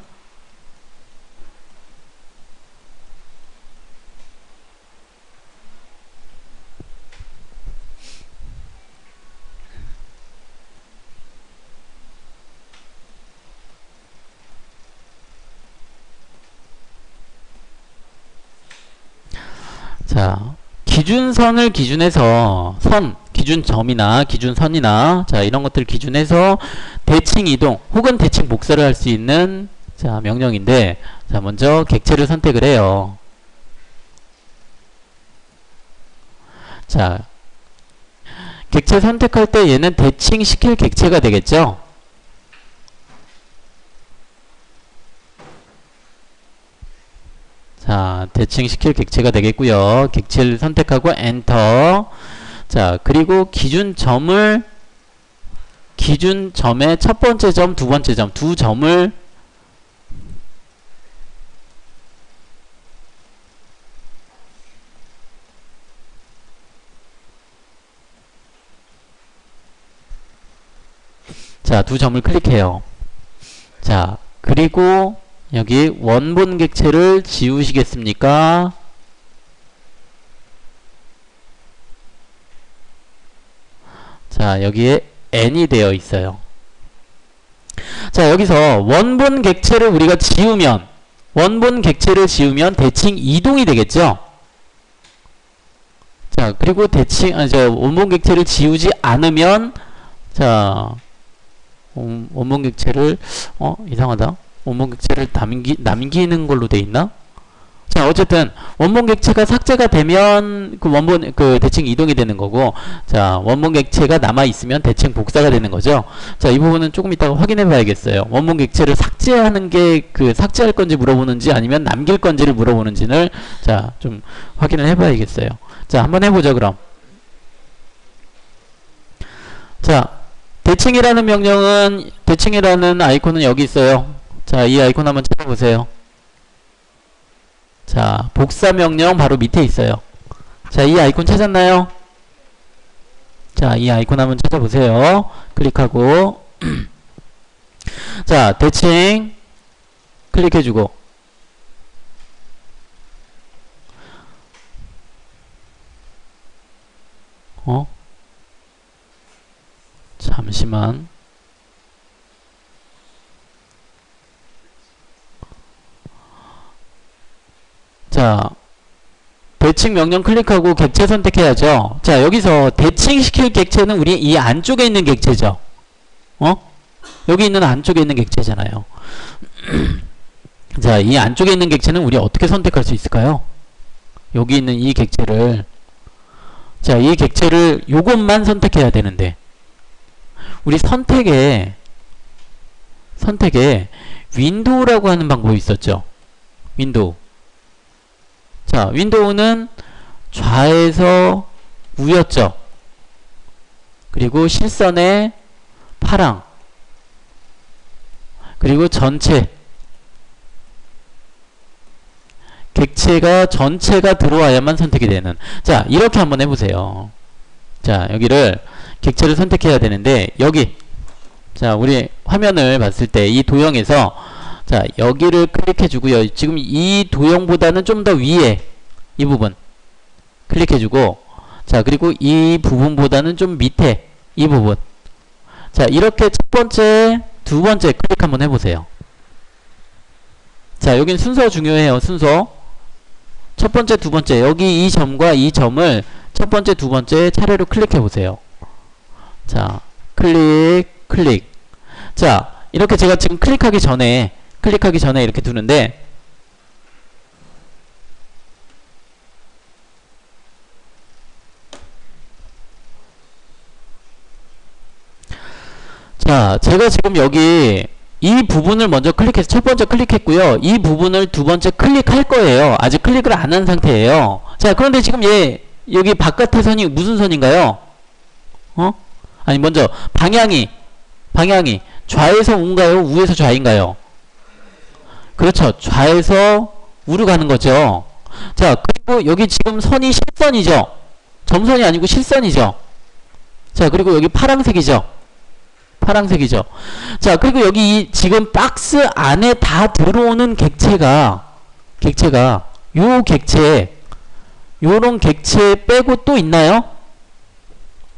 자, 기준선을 기준해서 기준점이나 기준선이나 자, 이런 것들을 기준해서 대칭 이동 혹은 대칭 복사를 할 수 있는 자, 명령인데, 자, 먼저 객체를 선택을 해요. 자, 객체 선택할 때 얘는 대칭시킬 객체가 되겠죠? 자, 대칭시킬 객체가 되겠고요. 객체를 선택하고 엔터. 자, 그리고 기준점의 첫 번째 점, 두 번째 점, 두 점을 자, 두 점을 클릭해요. 자, 그리고 여기 원본 객체를 지우시겠습니까? 자, 여기에 n이 되어 있어요. 자, 여기서 원본 객체를 우리가 지우면 대칭 이동이 되겠죠? 자, 그리고 원본 객체를 지우지 않으면, 자, 원본 객체를, 이상하다. 원본 객체를 남기는 걸로 돼 있나? 자, 어쨌든 원본 객체가 삭제가 되면 대칭 이동이 되는 거고, 자, 원본 객체가 남아 있으면 대칭 복사가 되는 거죠. 자, 이 부분은 조금 이따가 확인해 봐야겠어요. 원본 객체를 삭제하는 게 삭제할 건지 물어보는지 아니면 남길 건지를 물어보는지를 자, 좀 확인을 해 봐야겠어요. 자, 한번 해보죠, 그럼. 자, 대칭이라는 아이콘은 여기 있어요. 자, 이 아이콘 한번 찾아보세요. 자, 복사 명령 바로 밑에 있어요. 자, 이 아이콘 찾았나요? 자, 이 아이콘 한번 찾아보세요. 클릭하고 자, 대칭 클릭해주고 잠시만. 자, 대칭 명령 클릭하고 객체 선택해야죠. 자, 여기서 대칭시킬 객체는 우리 이 안쪽에 있는 객체죠. 여기 있는 안쪽에 있는 객체잖아요. 자, 이 안쪽에 있는 객체는 우리 어떻게 선택할 수 있을까요? 여기 있는 이 객체를, 자, 이 객체를 요것만 선택해야 되는데, 우리 선택에 윈도우라고 하는 방법이 있었죠. 윈도우. 자, 윈도우는 좌에서 우였죠. 그리고 실선에 파랑. 그리고 전체. 객체가 전체가 들어와야만 선택이 되는. 자, 이렇게 한번 해보세요. 자, 여기를 객체를 선택해야 되는데, 여기. 자, 우리 화면을 봤을 때 이 도형에서 자, 여기를 클릭해주고요. 지금 이 도형보다는 좀 더 위에 이 부분 클릭해주고, 자, 그리고 이 부분보다는 좀 밑에 이 부분. 자, 이렇게 첫 번째, 두 번째 클릭 한번 해보세요. 자, 여긴 순서 중요해요. 순서. 첫 번째, 두 번째. 여기 이 점과 이 점을 첫 번째, 두 번째 차례로 클릭해보세요. 자, 클릭. 자, 이렇게 제가 지금 클릭하기 전에 이렇게 두는데, 자, 제가 지금 여기 이 부분을 먼저 클릭해서 첫 번째 클릭했고요. 이 부분을 두 번째 클릭할 거예요. 아직 클릭을 안 한 상태예요. 자, 그런데 지금 얘 여기 바깥의 선이 무슨 선인가요? 아니 먼저 방향이 좌에서 우인가요? 우에서 좌인가요? 그렇죠. 좌에서 우로 가는 거죠. 자, 그리고 여기 지금 선이 실선이죠. 점선이 아니고 실선이죠. 자, 그리고 여기 파란색이죠. 자, 그리고 여기 이 지금 박스 안에 다 들어오는 객체가 요 객체, 요런 객체 빼고 또 있나요?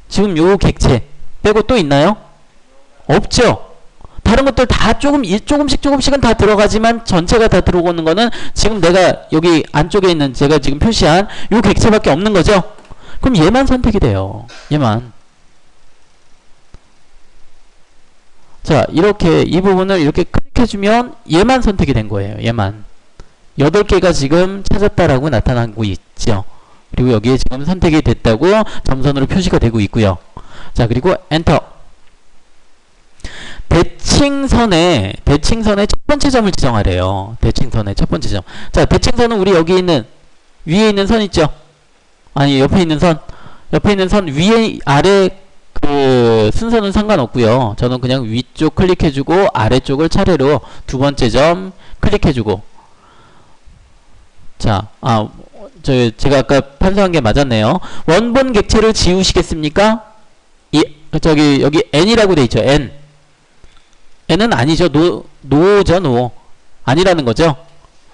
지금 요 객체 빼고 또 있나요? 없죠. 다른 것들 다 조금씩은 다 들어가지만 전체가 다 들어오는 거는 지금 내가 여기 안쪽에 있는 제가 지금 표시한 요 객체밖에 없는 거죠. 그럼 얘만 선택이 돼요. 얘만. 자, 이렇게 이 부분을 이렇게 클릭해주면 얘만 선택이 된 거예요. 얘만. 8개가 지금 찾았다라고 나타나고 있죠. 그리고 여기에 지금 선택이 됐다고 점선으로 표시가 되고 있고요. 자, 그리고 엔터. 대칭선에 첫 번째 점을 지정하래요. 대칭선의 첫 번째 점. 자, 대칭선은 우리 여기 있는 위에 있는 선 있죠? 아니, 옆에 있는 선 위에 아래 그 순서는 상관없고요. 저는 그냥 위쪽 클릭해주고 아래쪽을 차례로 두 번째 점 클릭해주고. 자, 제가 아까 판서한 게 맞았네요. 원본 객체를 지우시겠습니까? 여기 n이라고 돼 있죠. n은 아니죠. 노죠. 노. 아니라는 거죠.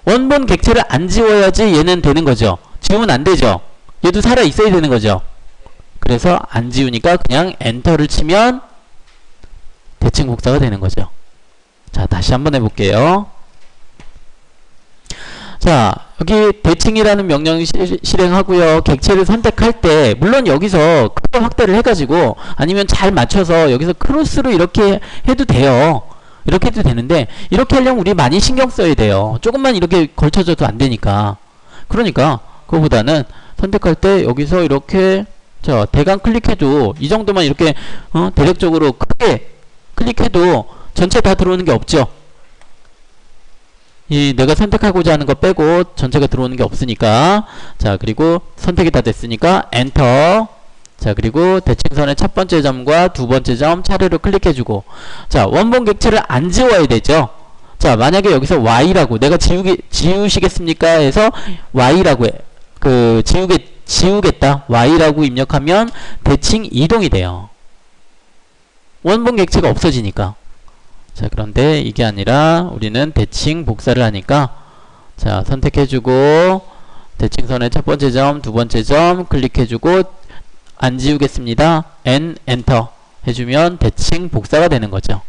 원본 객체를 안 지워야지 얘는 되는 거죠. 지우면 안 되죠. 얘도 살아 있어야 되는 거죠. 그래서 안 지우니까 그냥 엔터를 치면 대칭 복사가 되는 거죠. 자, 다시 한번 해볼게요. 자, 여기 대칭이라는 명령 실행하고요. 객체를 선택할 때 물론 여기서 크게 확대를 해가지고 아니면 잘 맞춰서 여기서 크로스로 이렇게 해도 돼요. 이렇게 해도 되는데 이렇게 하려면 우리 많이 신경 써야 돼요. 조금만 이렇게 걸쳐져도 안 되니까. 그러니까 그거보다는 선택할 때 여기서 이렇게 자, 대강 클릭해도 이 정도만 이렇게 대략적으로 크게 클릭해도 전체 다 들어오는 게 없죠. 이 내가 선택하고자 하는 거 빼고 전체가 들어오는 게 없으니까. 자, 그리고 선택이 다 됐으니까 엔터. 자, 그리고 대칭선의 첫 번째 점과 두 번째 점 차례로 클릭해주고. 자, 원본 객체를 안 지워야 되죠. 자, 만약에 여기서 Y라고 내가 지우시겠습니까? 해서 Y라고 해. 지우겠다. Y라고 입력하면 대칭 이동이 돼요. 원본 객체가 없어지니까. 자, 그런데 이게 아니라 우리는 대칭 복사를 하니까 자, 선택해주고 대칭선의 첫 번째 점, 두 번째 점 클릭해주고 안 지우겠습니다. 엔터 해주면 대칭 복사가 되는 거죠.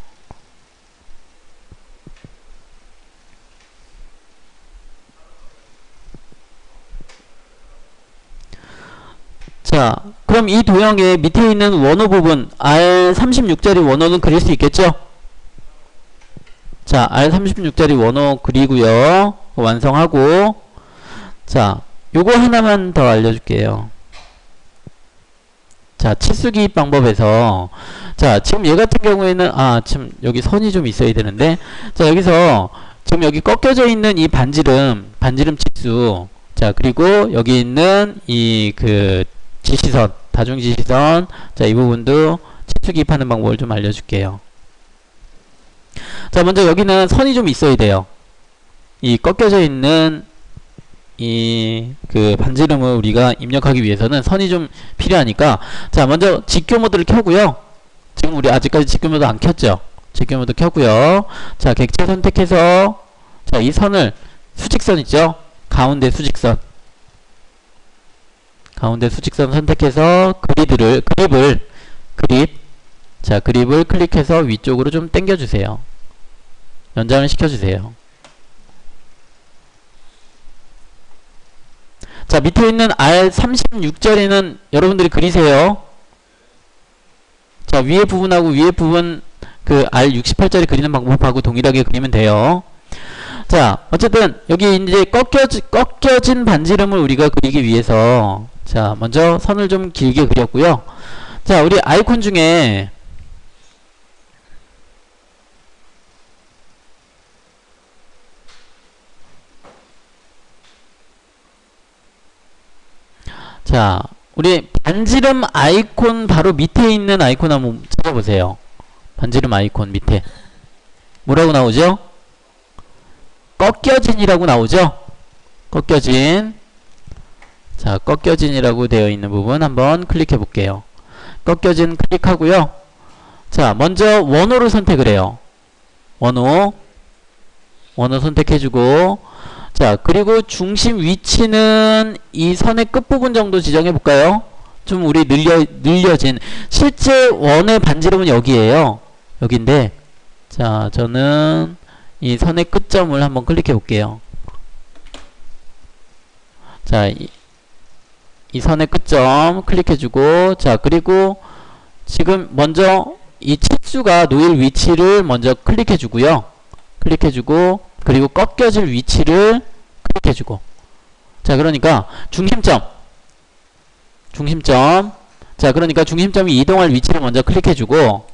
자, 그럼 이 도형의 밑에 있는 원호 부분 R36짜리 원호는 그릴 수 있겠죠? 자, R36짜리 원호 그리고요. 완성하고. 자, 요거 하나만 더 알려줄게요. 자, 치수기입 방법에서 자, 지금 얘 같은 경우에는 지금 여기 선이 좀 있어야 되는데 자, 여기서 지금 여기 꺾여져 있는 이 반지름 치수 자, 그리고 여기 있는 이 지시선, 다중지시선 자, 이 부분도 치수기입하는 방법을 좀 알려줄게요. 자, 먼저 여기는 선이 좀 있어야 돼요. 이 꺾여져 있는 이 반지름을 우리가 입력하기 위해서는 선이 좀 필요하니까 자, 먼저 직교 모드를 켜고요. 지금 우리 아직까지 직교 모드 안 켰죠? 직교 모드 켜고요. 자, 객체 선택해서 자, 이 선을 수직선 있죠? 가운데 수직선 선택해서 그립을 클릭해서 위쪽으로 좀 당겨주세요. 연장을 시켜주세요. 자, 밑에 있는 R36자리는 여러분들이 그리세요. 자, 위에 부분하고 위에 부분 그 R68짜리 그리는 방법하고 동일하게 그리면 돼요. 자, 어쨌든 여기 이제 꺾여진 반지름을 우리가 그리기 위해서 자, 먼저 선을 좀 길게 그렸고요. 자, 우리 아이콘 중에 자, 우리 반지름 아이콘 바로 밑에 있는 아이콘 한번 찾아보세요. 반지름 아이콘 밑에 뭐라고 나오죠? 꺾여진이라고 나오죠? 꺾여진. 자, 꺾여진이라고 되어 있는 부분 한번 클릭해 볼게요. 꺾여진 클릭하고요. 자, 먼저 원호를 선택을 해요. 원호 선택해주고, 자, 그리고 중심 위치는 이 선의 끝부분 정도 지정해 볼까요? 좀 우리 늘려진, 실제 원의 반지름은 여기에요. 여긴데, 자, 저는 이 선의 끝점을 한번 클릭해 볼게요. 자, 이 선의 끝점 클릭해주고, 자, 그리고 지금 먼저 이 치수가 놓일 위치를 먼저 클릭해주고요. 클릭해주고, 그리고 꺾여질 위치를 클릭해주고. 자, 그러니까 중심점. 자, 그러니까 중심점이 이동할 위치를 먼저 클릭해주고,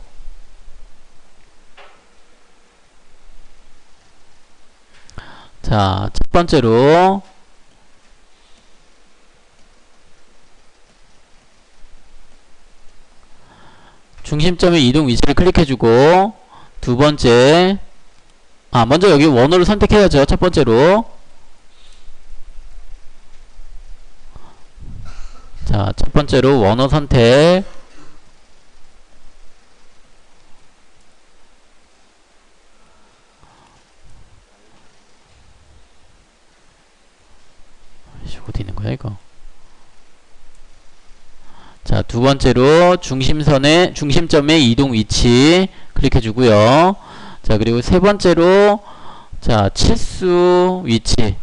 자, 첫 번째로 중심점의 이동 위치를 클릭해주고, 두 번째, 먼저 여기 원호를 선택해야죠. 첫 번째로. 자, 첫 번째로 원호 선택. 어디 있는 거야, 이거? 자, 두 번째로 중심점의 이동 위치 클릭해주고요. 자, 그리고 세 번째로, 자, 치수 위치.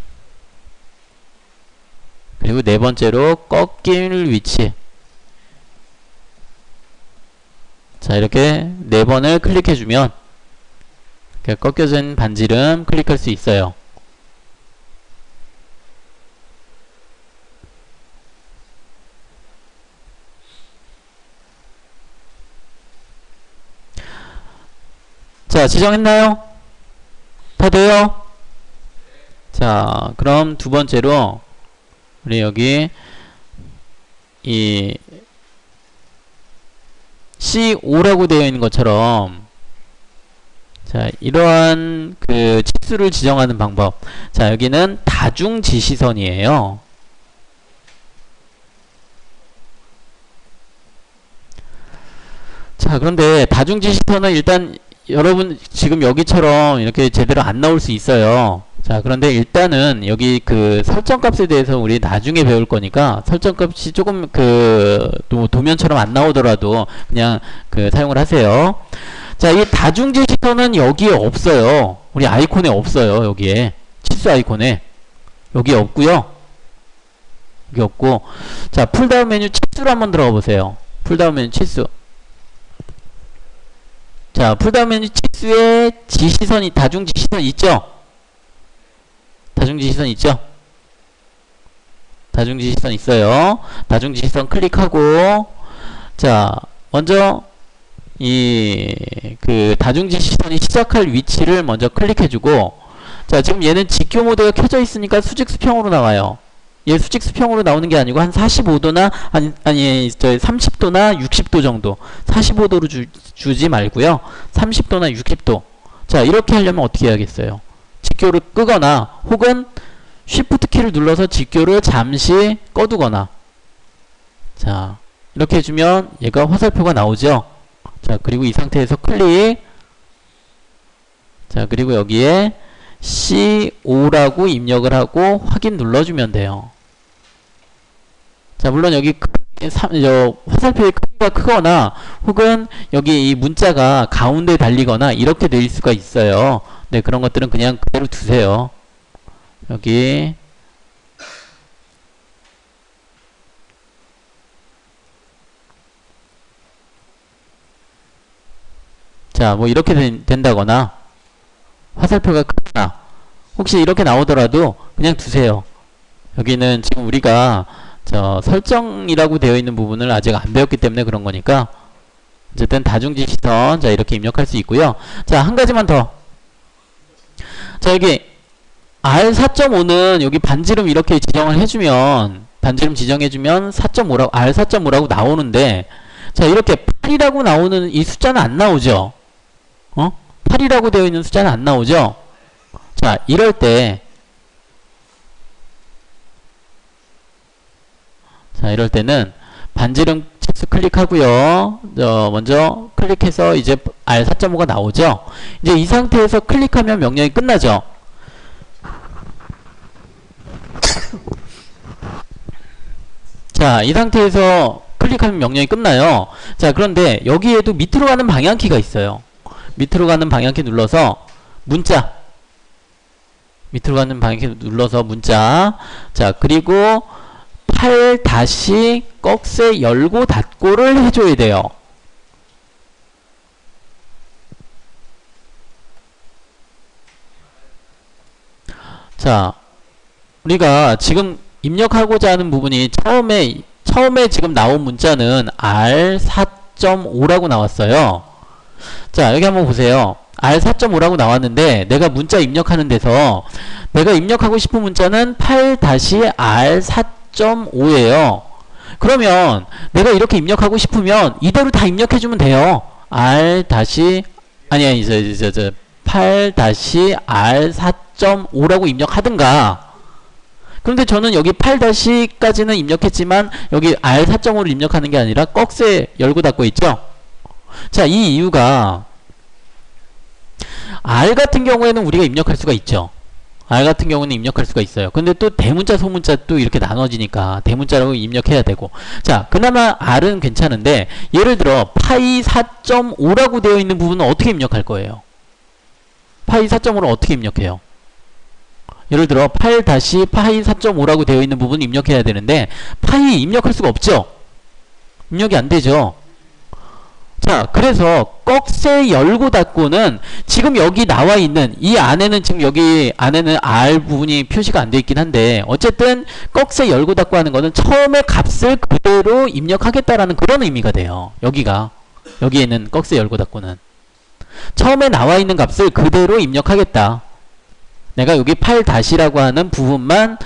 그리고 네 번째로 꺾일 위치. 자, 이렇게 네 번을 클릭해주면 꺾여진 반지름 클릭할 수 있어요. 자, 지정했나요? 다 돼요? 자, 그럼 두 번째로 우리 여기 이 C5라고 되어 있는 것처럼, 자, 이러한 그 치수를 지정하는 방법. 자, 여기는 다중 지시선이에요. 자, 그런데 다중 지시선은 일단 여러분 지금 여기처럼 이렇게 제대로 안 나올 수 있어요. 자, 그런데 일단은 여기 그 설정값에 대해서 우리 나중에 배울 거니까 설정값이 조금 그 도면처럼 안 나오더라도 그냥 그 사용을 하세요. 자, 이 다중지시선은 여기에 없어요. 우리 아이콘에 없어요. 여기에 치수 아이콘에 여기에 없고요. 여기 없고, 자, 풀다운 메뉴 치수로 한번 들어가 보세요. 풀다운 메뉴 치수. 자, 풀다운 메뉴 치수에 지시선이 다중지시선 있죠? 다중지시선 있죠? 다중지시선 있어요. 다중지시선 클릭하고, 자, 먼저 그 다중지시선이 시작할 위치를 먼저 클릭해주고, 자, 지금 얘는 직교 모드가 켜져 있으니까 수직 수평으로 나와요. 얘 수직 수평으로 나오는 게 아니고 한 45도나 아니 30도나 60도 정도. 45도로 주지 말고요. 30도나 60도. 자, 이렇게 하려면 어떻게 해야겠어요? 직교를 끄거나 혹은 쉬프트 키를 눌러서 직교를 잠시 꺼두거나. 자, 이렇게 해주면 얘가 화살표가 나오죠. 자, 그리고 이 상태에서 클릭. 자, 그리고 여기에 C5라고 입력을 하고 확인 눌러주면 돼요. 자, 물론 여기 화살표의 크기가 크거나 혹은 여기 이 문자가 가운데 달리거나 이렇게 될 수가 있어요. 네, 그런 것들은 그냥 그대로 두세요. 여기 자, 뭐 이렇게 된다거나 화살표가 크거나 혹시 이렇게 나오더라도 그냥 두세요. 여기는 지금 우리가 저 설정이라고 되어 있는 부분을 아직 안 배웠기 때문에 그런 거니까 어쨌든 다중지시선, 자 이렇게 입력할 수 있고요. 자, 한 가지만 더. 자, 여기 R4.5는 여기 반지름 이렇게 지정을 해주면, 반지름 지정해주면 4.5라고, R4.5라고 나오는데, 자, 이렇게 8이라고 나오는 이 숫자는 안 나오죠? 8이라고 되어 있는 숫자는 안 나오죠? 자, 이럴 때, 자, 이럴 때는 반지름 치수 클릭하고요. 먼저 클릭해서 이제 R4.5가 나오죠? 이제 이 상태에서 클릭하면 명령이 끝나죠? 자, 이 상태에서 클릭하면 명령이 끝나요. 자, 그런데 여기에도 밑으로 가는 방향키가 있어요. 밑으로 가는 방향키 눌러서 문자. 밑으로 가는 방향키 눌러서 문자. 자, 그리고 8 다시 꺽쇠 열고 닫고를 해줘야 돼요. 자, 우리가 지금 입력하고자 하는 부분이 처음에 지금 나온 문자는 R4.5라고 나왔어요. 자, 여기 한번 보세요. R4.5라고 나왔는데 내가 문자 입력하는 데서 내가 입력하고 싶은 문자는 8-R4.5예요. 그러면 내가 이렇게 입력하고 싶으면 이대로 다 입력해주면 돼요. 이제 8-R4.5라고 입력하든가. 그런데 저는 여기 8-까지는 입력했지만 여기 R4.5를 입력하는 게 아니라 꺽쇠 열고 닫고 있죠. 자, 이 이유가 R 같은 경우에는 우리가 입력할 수가 있죠. R 같은 경우는 입력할 수가 있어요. 근데 또 대문자 소문자 또 이렇게 나눠지니까 대문자라고 입력해야 되고. 자, 그나마 R은 괜찮은데 예를 들어 파이 4.5라고 되어 있는 부분은 어떻게 입력할 거예요? 파이 4.5를 어떻게 입력해요? 예를 들어 8-파이 4.5라고 되어 있는 부분 입력해야 되는데 파이 입력할 수가 없죠. 입력이 안 되죠. 자, 그래서 꺽쇠 열고 닫고는 지금 여기 나와 있는 이 안에는 지금 여기 안에는 R 부분이 표시가 안 되어 있긴 한데 어쨌든 꺽쇠 열고 닫고 하는 거는 처음에 값을 그대로 입력하겠다라는 그런 의미가 돼요. 여기에는 꺽쇠 열고 닫고는 처음에 나와 있는 값을 그대로 입력하겠다. 내가 여기 8-라고 하는 부분만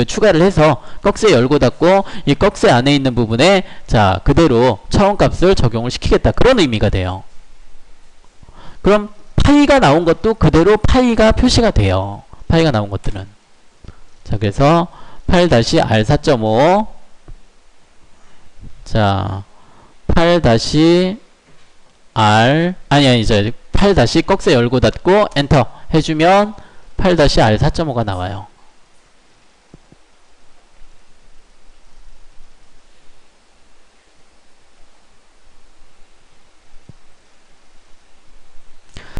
추가를 해서 꺽쇠 열고 닫고 이 꺽쇠 안에 있는 부분에 자 그대로 처음 값을 적용을 시키겠다. 그런 의미가 돼요. 그럼 파이가 나온 것도 그대로 파이가 표시가 돼요. 파이가 나온 것들은. 자, 그래서 8-R4.5 자 8-R 이제 8- 꺽쇠 열고 닫고 엔터 해주면 8-R4.5가 나와요.